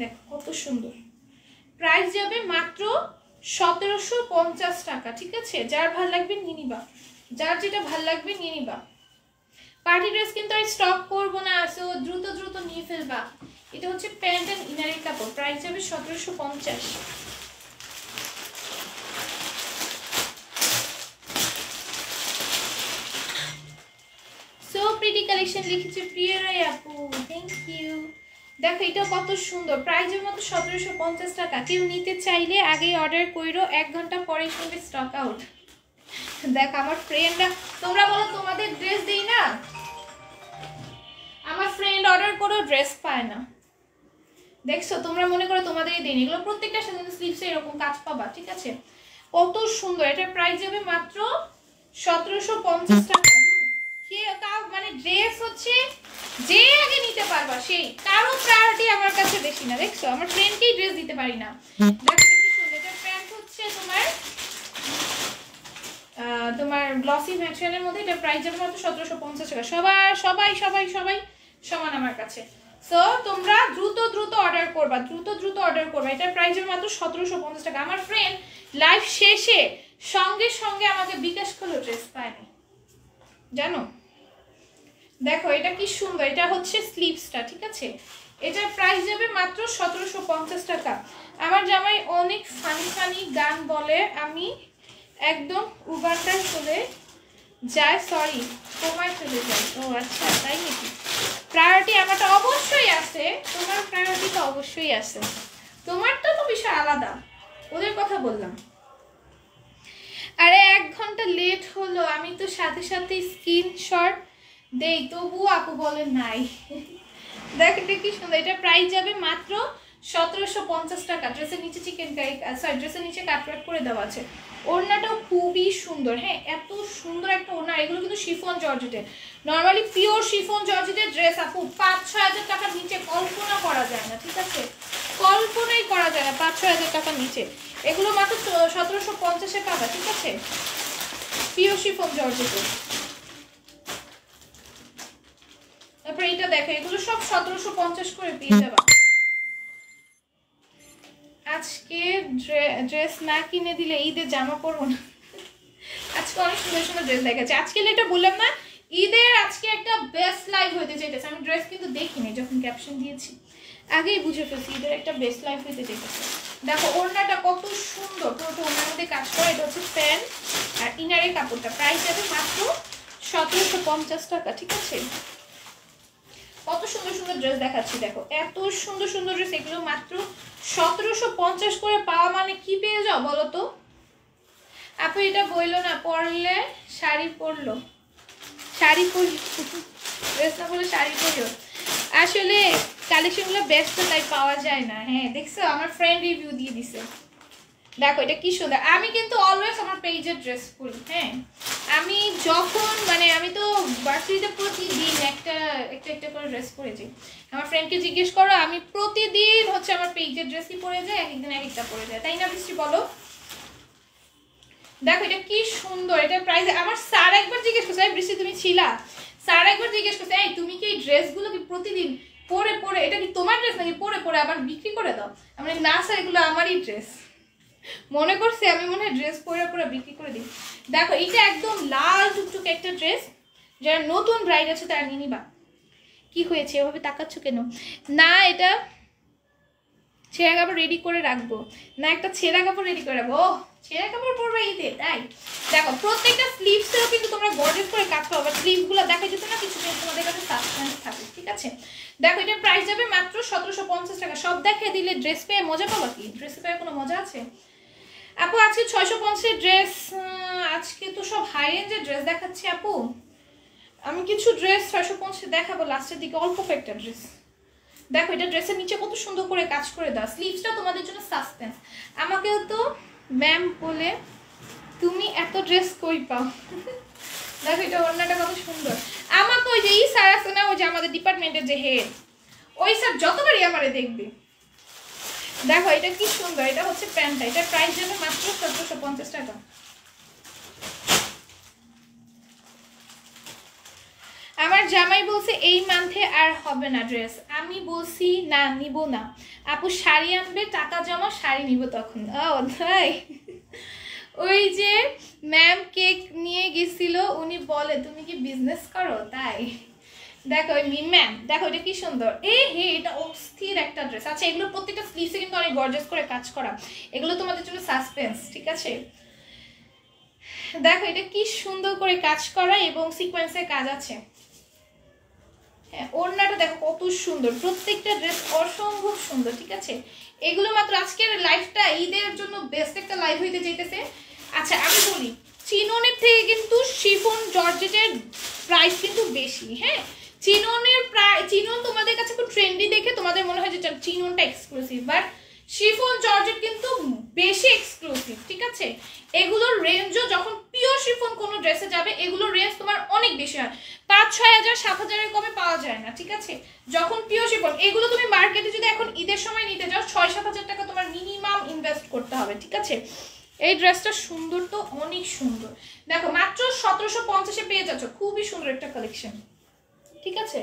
[SPEAKER 1] দেখো কত সুন্দর, প্রাইস যাবে মাত্র 1750 টাকা, ঠিক আছে? যার ভাল লাগবে নিয়ে নিবা, যার যেটা ভাল লাগবে নিয়ে নিবা। পার্টি ড্রেস কিন্তু আর স্টক করবো না, সো দ্রুত দ্রুত নিয়ে ফেলবা। এটা হচ্ছে প্যান্ট এন্ড ইনারের কাপড়, প্রাইস যাবে 1750। সো প্রিটি কালেকশন লিখেছে প্রিয়া রায় আপু, থ্যাংক ইউ। দেখো এটা কত সুন্দর, প্রাইসের মতো 1750 টাকা। কেউ নিতে চাইলে আগেই অর্ডার করো, 1 ঘন্টা পরে শুনবে স্টক আউট। দেখ আমার ফ্রেন্ডরা, তোমরা বলো তোমাদের ড্রেস দেই না, আমার ফ্রেন্ড অর্ডার করেও ড্রেস পায় না। দেখছো, তোমরা মনে করো তোমাদেরই দেয়নি, এগুলো প্রত্যেকটার সাথে স্লিভসে এরকম কাজ পাবা, ঠিক আছে? কত সুন্দর, এটার প্রাইস যাবে মাত্র 1750 টাকা। মানে ড্রেস হচ্ছে যে আগে নিতে পারবা সেই, কারো প্রায়োরিটি আমার কাছে বেশি না। দেখছো, আমার ফ্রেন্ডকেই ড্রেস দিতে পারি না। দেখো কি সুন্দর, এটার প্যান্ট হচ্ছে তোমার গ্লসি ম্যাটেরিয়ালের মধ্যে, এটা প্রাইস যাবে মাত্র 1750 টাকা। সবাই সবাই সবাই সবাই সমান আমার কাছে। সো তোমরা দ্রুত দ্রুত অর্ডার করবা, দ্রুত দ্রুত অর্ডার করবা। এটার প্রাইস যাবে মাত্র 1750 টাকা। আমার ফ্রেন্ড লাইভ শেষে সঙ্গে সঙ্গে আমাকে বিকাশ করলো, ড্রেস পায়নি, জানো? দেখো এটা কি সুন্দর, এটা হচ্ছে স্লিভসটা, ঠিক আছে? এটার প্রাইস যাবে মাত্র 1750 টাকা। আমার জামাই অনেক ফানি ফানি গান বলে, আমি একদম উগান্ডার চলে যায়, সরি তোমায় চলে যাই। ও আচ্ছা, তাই নাকি? প্রায়োরিটি আমারটা অবশ্যই আছে, তোমার প্রায়োরিটি তো অবশ্যই আছে, তোমারটা তো বিষয় আলাদা, ওদের কথা বললাম। আরে 1 ঘন্টা লেট হলো, আমি তো সাথে সাথে স্ক্রিনশট দেই, তবু আপু বলে নাই। দেখ এটা কি সুন্দর, এটা প্রাইস যাবে মাত্র 1750 টাকা। ড্রেসের নিচে চিকেন কারি, সরি ড্রেসের নিচে কাটওয়ার্ক করে দেওয়া আছে। ওড়নাটাও খুবই সুন্দর, হ্যাঁ এত সুন্দর একটা ওড়না। এগুলো কিন্তু শিফন জর্জেটের, নর্মালি পিওর শিফন জর্জেটের ড্রেস আপু 5-6 হাজার টাকার নিচে কল্পনা করা যায় না, ঠিক আছে? কল্পনাই করা যায় না 5-6 হাজার টাকার নিচে। এগুলো মাত্র 1750-এ পাবা, ঠিক আছে? পিওর শিফন জর্জেটের। তারপরে এটা দেখো, এগুলো সব 1750 করে পেয়ে যাবা। আজকে ড্রেস না কিনে দিলে ঈদে জামা পরবো না। আজকে অনেক সুন্দর সুন্দর ড্রেস দেখাচ্ছে। আজকে এটা বললাম না, ঈদের আজকে একটা বেস্ট লাইভ হইতে চাইতেছে। আমি ড্রেস কিন্তু দেখিনি, যখন ক্যাপশন দিয়েছি আগেই বুঝে ফেলছি ঈদের একটা বেস্ট লাইভ হইতে চাইতেছে। দেখো ওড়নাটা কত সুন্দর, পুরোটা ওড়নার মধ্যে কাজ করা। এটা হচ্ছে প্যান্ট আর ইনারের কাপড়টা, প্রাইস যাবে মাত্র 1750 টাকা, ঠিক আছে? কত সুন্দর সুন্দর ড্রেস দেখাচ্ছি, দেখো এত সুন্দর সুন্দর ড্রেস। এগুলো মাত্র 1750 করে পাওয়া মানে কি পেয়ে যাও বলো তো আপু? এটা বইলো না, পরলে শাড়ি পরলো, শাড়ি পরি, ড্রেস না বলে শাড়ি পরিও। আসলে কালেকশনগুলো বেস্ট, তাই পাওয়া যায় না। হ্যাঁ দেখছো, আমার ফ্রেন্ড রিভিউ দিয়ে দিছে। দেখো এটা কি সুন্দর। আমি কিন্তু অলওয়েজ আমার পেজের ড্রেস পরি, হ্যাঁ আমি যখন মানে আমি তো ভার্সিটিতে প্রতিদিন একটা একটা একটা করে ড্রেস পরে যাই। আমার ফ্রেন্ডকে জিজ্ঞেস করো, আমি প্রতিদিন হচ্ছে আমার পেজের ড্রেসই পরে যাই, এক একদিন এক একটা পরে যায়, তাই না বৃষ্টি বলো? দেখো এটা কি সুন্দর, এটা প্রাইস আমার স্যার একবার জিজ্ঞেস করছে, বৃষ্টি তুমি ছিলা? স্যার একবার জিজ্ঞেস করছে, এই তুমি কি এই ড্রেসগুলো কি প্রতিদিন পরে পরে, এটা কি তোমার ড্রেস নাকি পরে পরে আবার বিক্রি করে দাও? আমি না স্যার, এগুলো আমারই ড্রেস। মনে করছে আমি মনে হয় ড্রেস পরে পরে বিক্রি করে দিই। দেখো এটা একদম লাল টুকটুকে একটা ড্রেস, যারা নতুন ব্রাইড আছে তারা নিয়ে নিবা। কি হয়েছে এভাবে তাকাচ্ছ কেন? না এটা ছেঁড়া কাপড় রেডি করে রাখবো না, একটা ছেঁড়া কাপড় রেডি করে রাখবো। ও ছেঁড়া কাপড় পরবে ঈদে, তাই? দেখো প্রত্যেকটা স্লিভসেও কিন্তু তোমরা গর্জেস করে কাজ পাবে। স্লিভগুলো দেখা যেত না কিছু, তোমাদের কাছে সাসপেন্স থাকে, ঠিক আছে? দেখো এটার প্রাইস যাবে মাত্র 1750 টাকা। সব দেখে দিলে ড্রেস পেয়ে মজা পাবা কি? ড্রেস পেয়ে কোনো মজা আছে আপু? আজকে 650 ড্রেস, আজকে তো সব হাই রেঞ্জের ড্রেস দেখাচ্ছি আপু। আমি কিছু ড্রেস 650 দেখাবো লাস্টের দিকে, অল্প একটা ড্রেস। দেখো এটা ড্রেসের নিচে কত সুন্দর করে কাজ করে দাও, স্লিভসটা তোমাদের জন্য সাসপেন্স। আমাকেও তো ম্যাম বলে তুমি এত ড্রেস কই পাও। দেখো এটা ওড়নাটা কত সুন্দর। আমাকে ওই যে এই স্যার আছে না, ওই যে আমাদের ডিপার্টমেন্টের যে হেড, ওই স্যার যতবারই আমারে দেখবে। দেখো এটা কি সুন্দর, এটা হচ্ছে প্যান্টটা, এটার প্রাইস যাবে মাত্র 1750 টাকা। আমার জামাই বলছে এই মান্থে আর হবে না ড্রেস, আমি বলছি না নিব না আপু, শাড়ি আনবে টাকা জমা শাড়ি নিব তখন। ও তাই, ওই যে ম্যাম কেক নিয়ে গেছিল উনি বলে তুমি কি বিজনেস করো তাই। দেখো ওই ম্যাম দেখো এটা কি সুন্দর, হে এটা অস্থির একটা ড্রেস। আচ্ছা এগুলো প্রত্যেকটা স্লিভসে কিন্তু অনেক গর্জাস করে কাজ করা, এগুলো তোমাদের জন্য সাসপেন্স, ঠিক আছে। দেখো এটা কি সুন্দর করে কাজ করা এবং সিকোয়েন্সের কাজ আছে। হ্যাঁ ওড়নাটা দেখো কত সুন্দর, প্রত্যেকটা ড্রেস অসম্ভব সুন্দর, ঠিক আছে। এগুলো মাত্র আজকের লাইভটা ঈদের জন্য বেস্ট একটা লাইভ হইতে যেতেছে। আচ্ছা আমি বলি চিননের থেকে কিন্তু শিফন জর্জেটের প্রাইস কিন্তু বেশি। হ্যাঁ চিননের চিনন তোমাদের কাছে খুব ট্রেন্ডি দেখে তোমাদের মনে হয় যে চিননটা এক্সক্লুসিভ, বাট শিফন জর্জেট কিন্তু বেশি এক্সক্লুসিভ, ঠিক আছে। এগুলোর রেঞ্জও যখন পিওর শিফন কোনো ড্রেসে যাবে এগুলোর রেঞ্জ তোমার অনেক বেশি হয়, 5-6 হাজার 7 হাজারের কমে পাওয়া যায় না, ঠিক আছে। যখন পিওর শিফন এগুলো তুমি মার্কেটে যদি এখন ঈদের সময় নিতে যাও 6-7 হাজার টাকা তোমার মিনিমাম ইনভেস্ট করতে হবে, ঠিক আছে। এই ড্রেসটা সুন্দর তো অনেক সুন্দর, দেখো মাত্র 1750-এ পেয়ে যাচ্ছ, খুবই সুন্দর একটা কালেকশন, ঠিক আছে।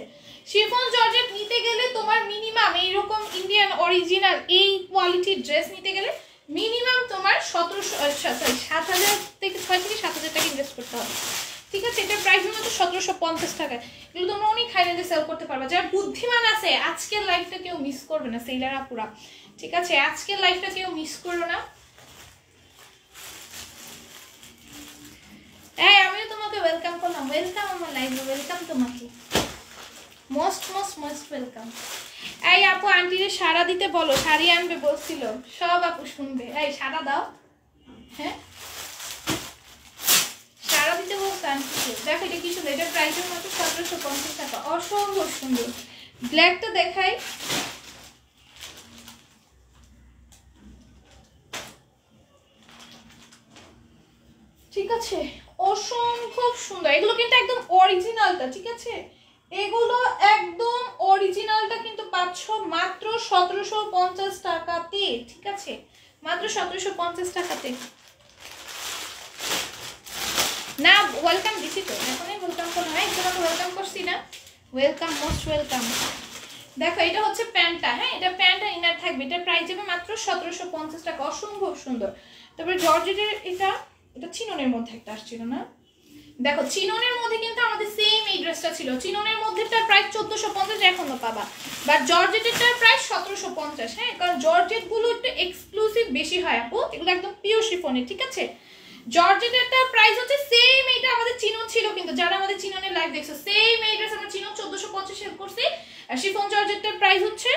[SPEAKER 1] শিফন জর্জেট নিতে গেলে তোমার মিনিমাম এইরকম ইন্ডিয়ান অরিজিনাল এই কোয়ালিটির ড্রেস নিতে গেলে মিনিমাম তোমার 7,000 থেকে 6,000 টাকা ইনভেস্ট করতে হবে, ঠিক আছে। এটার প্রাইস মাত্র 1750 টাকা। এগুলো তোমরা অনেক হাই রেঞ্জে সেল করতে পারবে। যারা বুদ্ধিমান আছে আজকের লাইফটা কেউ মিস করবে না সেলার আপুরা, ঠিক আছে। আজকের লাইফটা কেউ মিস করো না। এই আমিও তোমাকে ওয়েলকাম করলাম, ওয়েলকাম আমার লাইভে, ওয়েলকাম তোমাকে, মোস্ট মোস্ট মোস্ট ওয়েলকাম। এই আপু আন্টিরে সাড়া দিতে বলো, শাড়ি আনবে বলছিল, সব আপু শুনবে। এই সাড়া দাও, হ্যাঁ সাড়া দিতে বলছো আন্টিকে। দেখো এটা কি সুন্দর, এটার প্রাইসের মাত্র 1750 টাকা, অসম্ভব সুন্দর। ব্ল্যাকটা দেখাই, ঠিক আছে, অসম্ভব সুন্দর। এগুলো কিন্তু একদম অরিজিনালটা, ঠিক আছে, এগুলো একদম অরিজিনালটা কিন্তু পাচ্ছ মাত্র 1750 টাকাতে, ঠিক আছে, মাত্র 1750 টাকাতে। না ওয়েলকাম দিছি তো, এখনই ওয়েলকাম করো, হ্যাঁ তোমাকে ওয়েলকাম করছি না, ওয়েলকাম মোস্ট ওয়েলকাম। দেখো এটা হচ্ছে প্যান্টটা, হ্যাঁ এটা প্যান্টটা ইনার থাকবে, এটার প্রাইস যাবে মাত্র 1750 টাকা, অসম্ভব সুন্দর। তারপরে জর্জেটের এটা চিননের মধ্যে একটা আসছিল না, দেখো চিননের মধ্যে কিন্তু আমাদের সেম এই ড্রেসটা ছিল, চিননের মধ্যেটার প্রাইস 1450 এখনো পাবা, বাট জর্জেটেরটার প্রাইস 1750। হ্যাঁ কারণ জর্জেট গুলো একটু এক্সক্লুসিভ বেশি হয় আপু, এগুলো একদম পিওর শিফনের, ঠিক আছে। জর্জেটেরটার প্রাইস হচ্ছে সেম, এটা আমাদের চিনন ছিল কিন্তু যারা আমাদের চিননের লাইভ দেখছো সেম এই ড্রেস আমরা চিনন 1450 সেল করছি, আর শিফন জর্জেটের প্রাইস হচ্ছে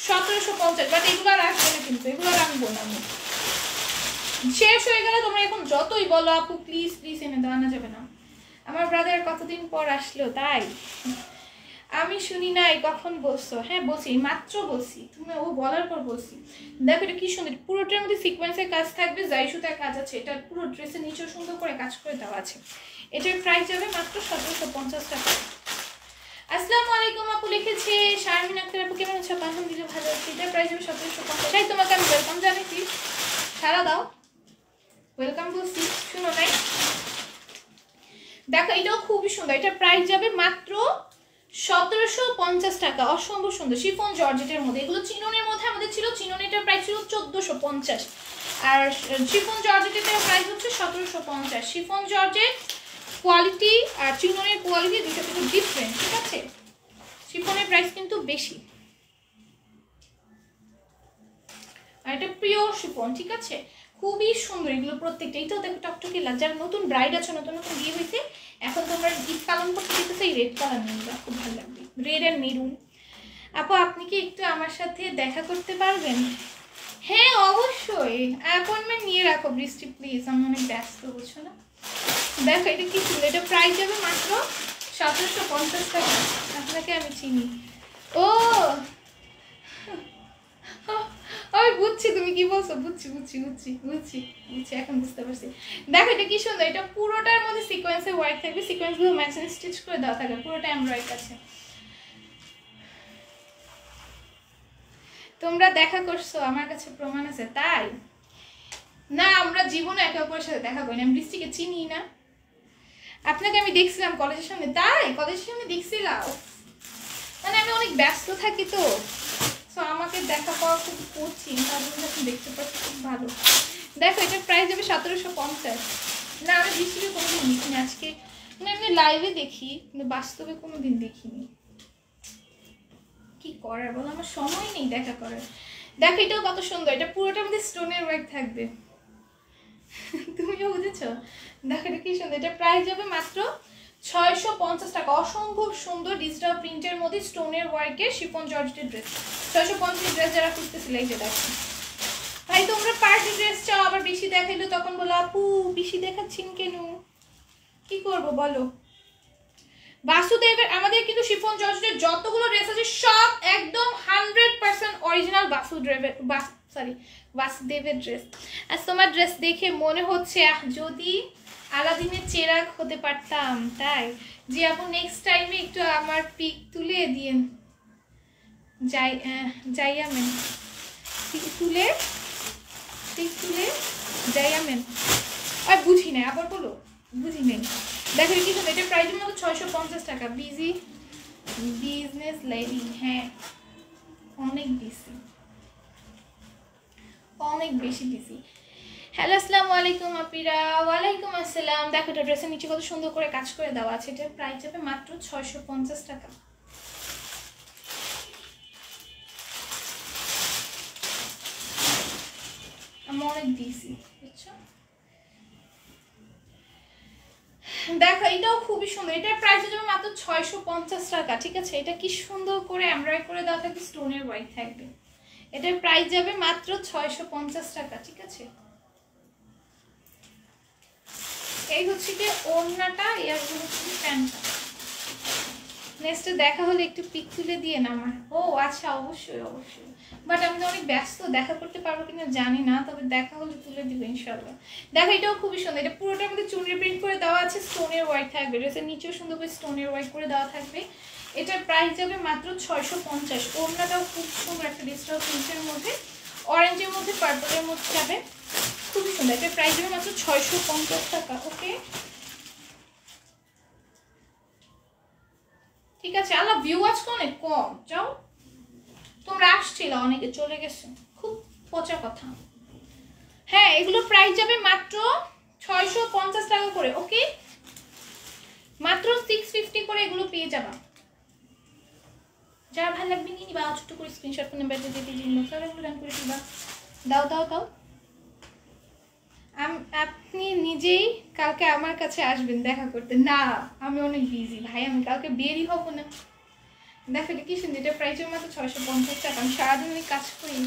[SPEAKER 1] 1750, বাট এগুলো আর আসবে না কিন্তু, এগুলো আর আনবো না আমি, শেষ হয়ে গেলে তোমরা এখন যতই বলো আপু প্লিজ প্লিজ এনে দেওয়া না যাবে না। আমার ব্রাদার কতদিন পর আসলো তাই আমি শুনি নাই, কখন বলছো? হ্যাঁ বলছি, মাত্র বলছি, তুমি ও বলার পর বলছি। দেখো এটা কি সুন্দর, পুরোটার মধ্যে সিকোয়েন্সের কাজ থাকবে, জাই সুতার কাজ আছে, এটা পুরো ড্রেসের নিচেও সুন্দর করে কাজ করে দেওয়া আছে। এটার প্রাইস যাবে মাত্র 1750 টাকা। আসসালামু আলাইকুম আপু লিখেছে, শারমিন আক্তার আপু কেমন আছো? আলহামদুলিল্লাহ ভালো আছি। এটার প্রাইস যাবে 1750। তাই তোমাকে আমি ওয়েলকাম জানাচ্ছি, সারা দাও, ওয়েলকাম বলছি, শুনো নাই। দেখো এটাও খুবই সুন্দর, এটার প্রাইস যাবে মাত্র 1750 টাকা, অসম্ভব সুন্দর শিফন জর্জেটের মধ্যে। এগুলো চিননের মধ্যে আমাদের ছিল, চিননেটার প্রাইস ছিল 1450, আর শিফন জর্জেটের প্রাইস হচ্ছে 1750। শিফন জর্জেট কোয়ালিটি আর চিননের কোয়ালিটি দুটো কিন্তু ডিফারেন্ট, ঠিক আছে। শিফনের প্রাইস কিন্তু বেশি, আর এটা পিওর শিফন, ঠিক আছে, খুবই সুন্দর এগুলো প্রত্যেকটা। এইটাও দেখো টকটকে লাল, যারা নতুন ব্রাইড আছে, নতুন নতুন বিয়ে হয়েছে, এখন তোমরা ঈদ পালন করতে দিতেছে, এই রেড কালার নিয়ে খুব ভালো লাগবে, রেড অ্যান্ড মেরুন। আপু আপনি কি একটু আমার সাথে দেখা করতে পারবেন? হ্যাঁ অবশ্যই, অ্যাপয়েন্টমেন্ট নিয়ে রাখো বৃষ্টি প্লিজ, আমি অনেক ব্যস্ত, বুঝছো না। দেখো এটা কি ছিল, এটা প্রাইস যাবে মাত্র 1750 টাকা। আপনাকে আমি চিনি, ও আমি বুঝছি তুমি কি বলছো, বুঝছি বুঝছি বুঝছি বুঝছি বুঝছি, এখন বুঝতে পারছি। দেখো এটা কি সুন্দর, এটা পুরোটার মধ্যে সিকোয়েন্সের ওয়ার্ক থাকবে, সিকোয়েন্সগুলো ম্যাচিং স্টিচ করে দেওয়া থাকবে, পুরোটা এমব্রয়ডারি আছে। তোমরা দেখা করছো, আমার কাছে প্রমাণ আছে। তাই না, আমরা জীবনে একে অপরের সাথে দেখা করি না, আমি বৃষ্টিকে চিনি না। আপনাকে আমি দেখছিলাম কলেজের সামনে, তাই কলেজের সামনে দেখছিলাম, মানে আমি অনেক ব্যস্ত থাকি তো, সো আমাকে দেখা পাওয়া খুব কঠিন, তার জন্য এখন দেখতে পাচ্ছি, খুব ভালো। দেখো এটার প্রাইস যাবে 1750। না আমি বৃষ্টিকে কোনোদিন দেখিনি, আজকে মানে এমনি লাইভে দেখি কিন্তু বাস্তবে কোনোদিন দেখিনি। কি করার বলো, আমার সময় নেই দেখা করার। দেখো এটাও কত সুন্দর, এটা পুরোটার মধ্যে স্টোনের ওয়ার্ক থাকবে, তুমিও বুঝেছো? দেখো এটা কি সুন্দর, এটা প্রাইস যাবে মাত্র 650 টাকা। অসম্ভব সুন্দর ডিজিটাল প্রিন্টের মধ্যে স্টোনের ওয়ার্কের শিফন জর্জেটের ড্রেস। 650 ড্রেস যারা খুঁজতেছিলে এই যে দেখো। ভাই তোমরা পার্টি ড্রেস চাও, আবার বেশি দেখাইলো তখন বলো আপু বেশি দেখাচ্ছেন কেন, কি করবো বলো। বাসুদেবের আমাদের কিন্তু শিফন জর্জেটের যতগুলো ড্রেস আছে সব একদম 100% অরিজিনাল বাসুদেবের ড্রেস। আর তোমার ড্রেস দেখে মনে হচ্ছে যদি আলাদিনের চেরাগ হতে পারতাম, তাই যে আপু নেক্সট টাইমে একটু আমার পিক তুলে দিয়েন, যাইয়ামেন তুলে যাইয়ামেন। আর বুঝি নাই, আবার বলো বুঝি নেই। দেখো কি সুন্দর, এটা প্রাইসের মতো 650 টাকা। বিজনেস লেডি, হ্যাঁ অনেক বেশি বিজি। হ্যালো আসসালামু আলাইকুম আপিরা। ওয়ালাইকুম আসসালাম। দেখো এটা ড্রেসের নিচে কত সুন্দর করে কাজ করে দেওয়া আছে, এটার প্রাইস যাবে মাত্র 650 টাকা। আমি অনেক দিয়েছি বুঝছো। দেখো এটাও খুবই সুন্দর, এটার প্রাইস যাবে মাত্র 650 টাকা। ঠিক আছে, এটা কি সুন্দর করে এমব্রয়ডারি করে দেওয়া থাকবে, স্টোনের ওয়ার্ক থাকবে। এটার প্রাইস যাবে মাত্র 650 টাকা। ঠিক আছে, এই হচ্ছে কি ওড়নাটা, এর হচ্ছে প্যান্টটা। নেক্সটে দেখা হলে একটু পিক তুলে দিয়ে না আমার। ও আচ্ছা, অবশ্যই বাট আমি তো অনেক ব্যস্ত, দেখা করতে পারবো কিনা জানি না, তবে দেখা হলে তুলে দিব ইনশাল্লাহ। দেখো এটাও খুবই সুন্দর, এটা পুরোটার মধ্যে চুনের প্রিন্ট করে দেওয়া আছে, স্টোনের ওয়ার্ক থাকবে, ড্রেসের নিচেও সুন্দর করে স্টোনের ওয়ার্ক করে দেওয়া থাকবে। এটার প্রাইস যাবে মাত্র 650। ওড়নাটাও খুব সুন্দর একটা ডিজিটাল প্রিন্টের মধ্যে, অরেঞ্জের মধ্যে পার্পলের মধ্যে যাবে, খুবই সুন্দর। এটার প্রাইস যাবে মাত্র 650 টাকা। ওকে ঠিক আছে। আল্লাহ ভিউ আজকে অনেক কম, যাও তোমরা আসছিল অনেকে চলে গেছে, খুব পচা কথা। হ্যাঁ এগুলো প্রাইস যাবে মাত্র 650 টাকা করে। ওকে মাত্র 650 করে এগুলো পেয়ে যাবা। যারা ভালো লাগবে নিয়ে নিবা, ছোট করে স্ক্রিনশট করে নাম্বার দিয়ে দিয়ে ইনবক্স রান করে দিবা। দাও আপনি নিজেই কালকে আমার কাছে আসবেন দেখা করতে। না আমি অনেক বিজি ভাই, আমি কালকে বেরই হব না। দেখো এটা কি সুন্দর, এটা প্রাইস মাত্র 650 টাকা। আমি সারাদিন আমি কাজ করি,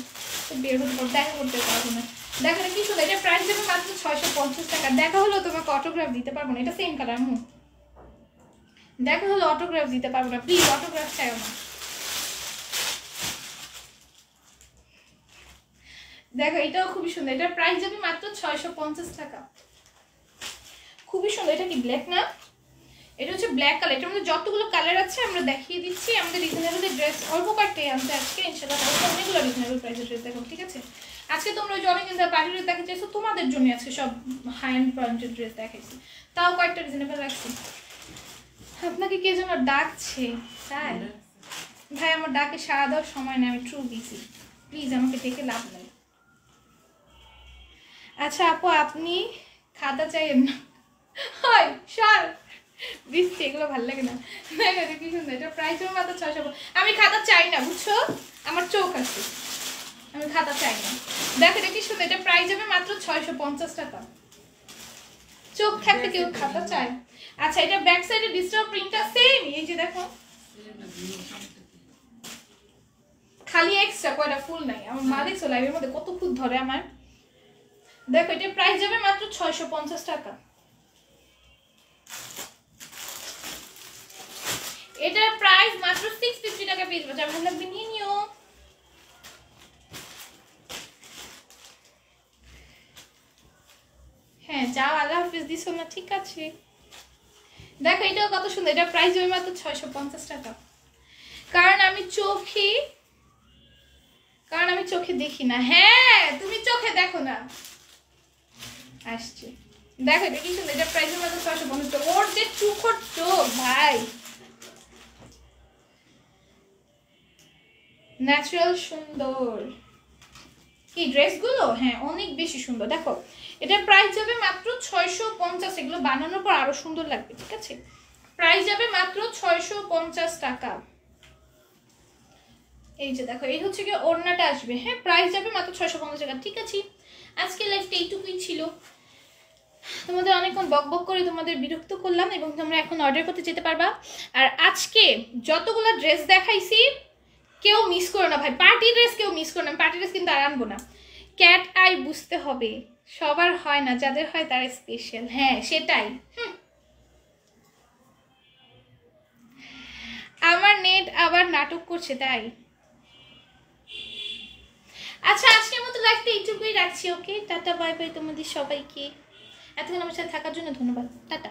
[SPEAKER 1] তো বের হতে পারবো, দেখা করতে পারবো না। দেখো এটা কি সুন্দর, এটা প্রাইস যাবে মাত্র 650 টাকা। দেখা হলো তোমাকে অটোগ্রাফ দিতে পারবো না, এটা সেম কালার। দেখা হলো অটোগ্রাফ দিতে পারবো না, প্লিজ অটোগ্রাফ চাইও না। দেখো এটাও খুবই সুন্দর, এটার প্রাইস যাবে মাত্র 650 টাকা। খুবই সুন্দর। এটা কি ব্ল্যাক না, এটা হচ্ছে ব্ল্যাক কালার। এটার মধ্যে যতগুলো কালার আছে আমরা দেখিয়ে দিচ্ছি। আমাদের রিজনেবল ড্রেস অল্প কয়েকটাই আনতে আজকে ইনশাআল্লাহ, অনেকগুলো রিজনেবল প্রাইসের ড্রেস দেখাবো। ঠিক আছে, আজকে তোমরা ওই অনেক দিন পার্টি ড্রেস দেখে চাইছো, তোমাদের জন্য আজকে সব হাই এন্ড ব্র্যান্ডেড ড্রেস দেখাইছি, তাও কয়েকটা রিজনেবল রাখছি। আপনাকে কে যেন ডাকছে, তাই ভাই আমার ডাকে সারা দেওয়ার সময় নেই, আমি ট্রু বিজি, প্লিজ আমাকে ডেকে লাভ নেই। আচ্ছা আপু আপনি খাতা চাইেন না, হয় সর বৃষ্টি, এগুলো ভালো লাগে না। কি সুন্দর, এটা প্রাইস মাত্র 600। আমি খাতা চাই না বুঝছো, আমার চোখ আছে, আমি খাতা চাই না। দেখো এটা কি সুন্দর, এটা প্রাইস হবে মাত্র 650 টাকা। চোখ থাকতে কেউ খাতা চায়? আচ্ছা এটা ব্যাক সাইডে ডিজিটাল প্রিন্টটা সেম, এই যে দেখো খালি এক্সট্রা কয়টা ফুল নাই। আমার মা দেখছো লাইভের মধ্যে কত খুদ ধরে আমার। দেখো এটা প্রাইস যাবে মাত্র 650 টাকা। এটার প্রাইস মাত্র 650 টাকা পেয়ে যাবে, ভালো লাগবে নিয়ে নিও। হ্যাঁ যাও, আল্লাহ হাফিজ দিছো না, ঠিক আছে। দেখো এটাও কত সুন্দর, এটা প্রাইস যাবে মাত্র 650 টাকা। কারণ আমি চোখে দেখি না। হ্যাঁ তুমি চোখে দেখো না, আসছে দেখো এটা কিন্তু এটা প্রাইসের মধ্যে 650 ওর যে চুখর চোখ ভাই ন্যাচারাল সুন্দর কি ড্রেসগুলো হ্যাঁ অনেক বেশি সুন্দর দেখো এটার প্রাইস যাবে মাত্র 650 এগুলো বানানোর পর আরো সুন্দর লাগবে ঠিক আছে প্রাইস যাবে মাত্র 650 টাকা এই যে দেখো এই হচ্ছে কি ওড়নাটা আসবে হ্যাঁ প্রাইস যাবে মাত্র 650 টাকা ঠিক আছে আজকে লাইফটা এইটুকুই ছিল তোমাদের অনেকক্ষণ বকবক করে তোমাদের বিরক্ত করলাম এবং তোমরা এখন অর্ডার করতে যেতে পারবা আর আজকে যতগুলো ড্রেস দেখাইছি কেউ মিস করো না ভাই পার্টি ড্রেস কেউ মিস করো না পার্টি ড্রেস কিন্তু আর আনবো না ক্যাট আই বুঝতে হবে সবার হয় না যাদের হয় তারা স্পেশাল হ্যাঁ সেটাই আমার নেট আবার নাটক করছে তাই আচ্ছা আজকের মতো লাইফটা এইটুকুই রাখছি ওকে টাটা বাই বাই তোমাদের সবাইকে এতক্ষণ আমার সাথে থাকার জন্য ধন্যবাদ টাটা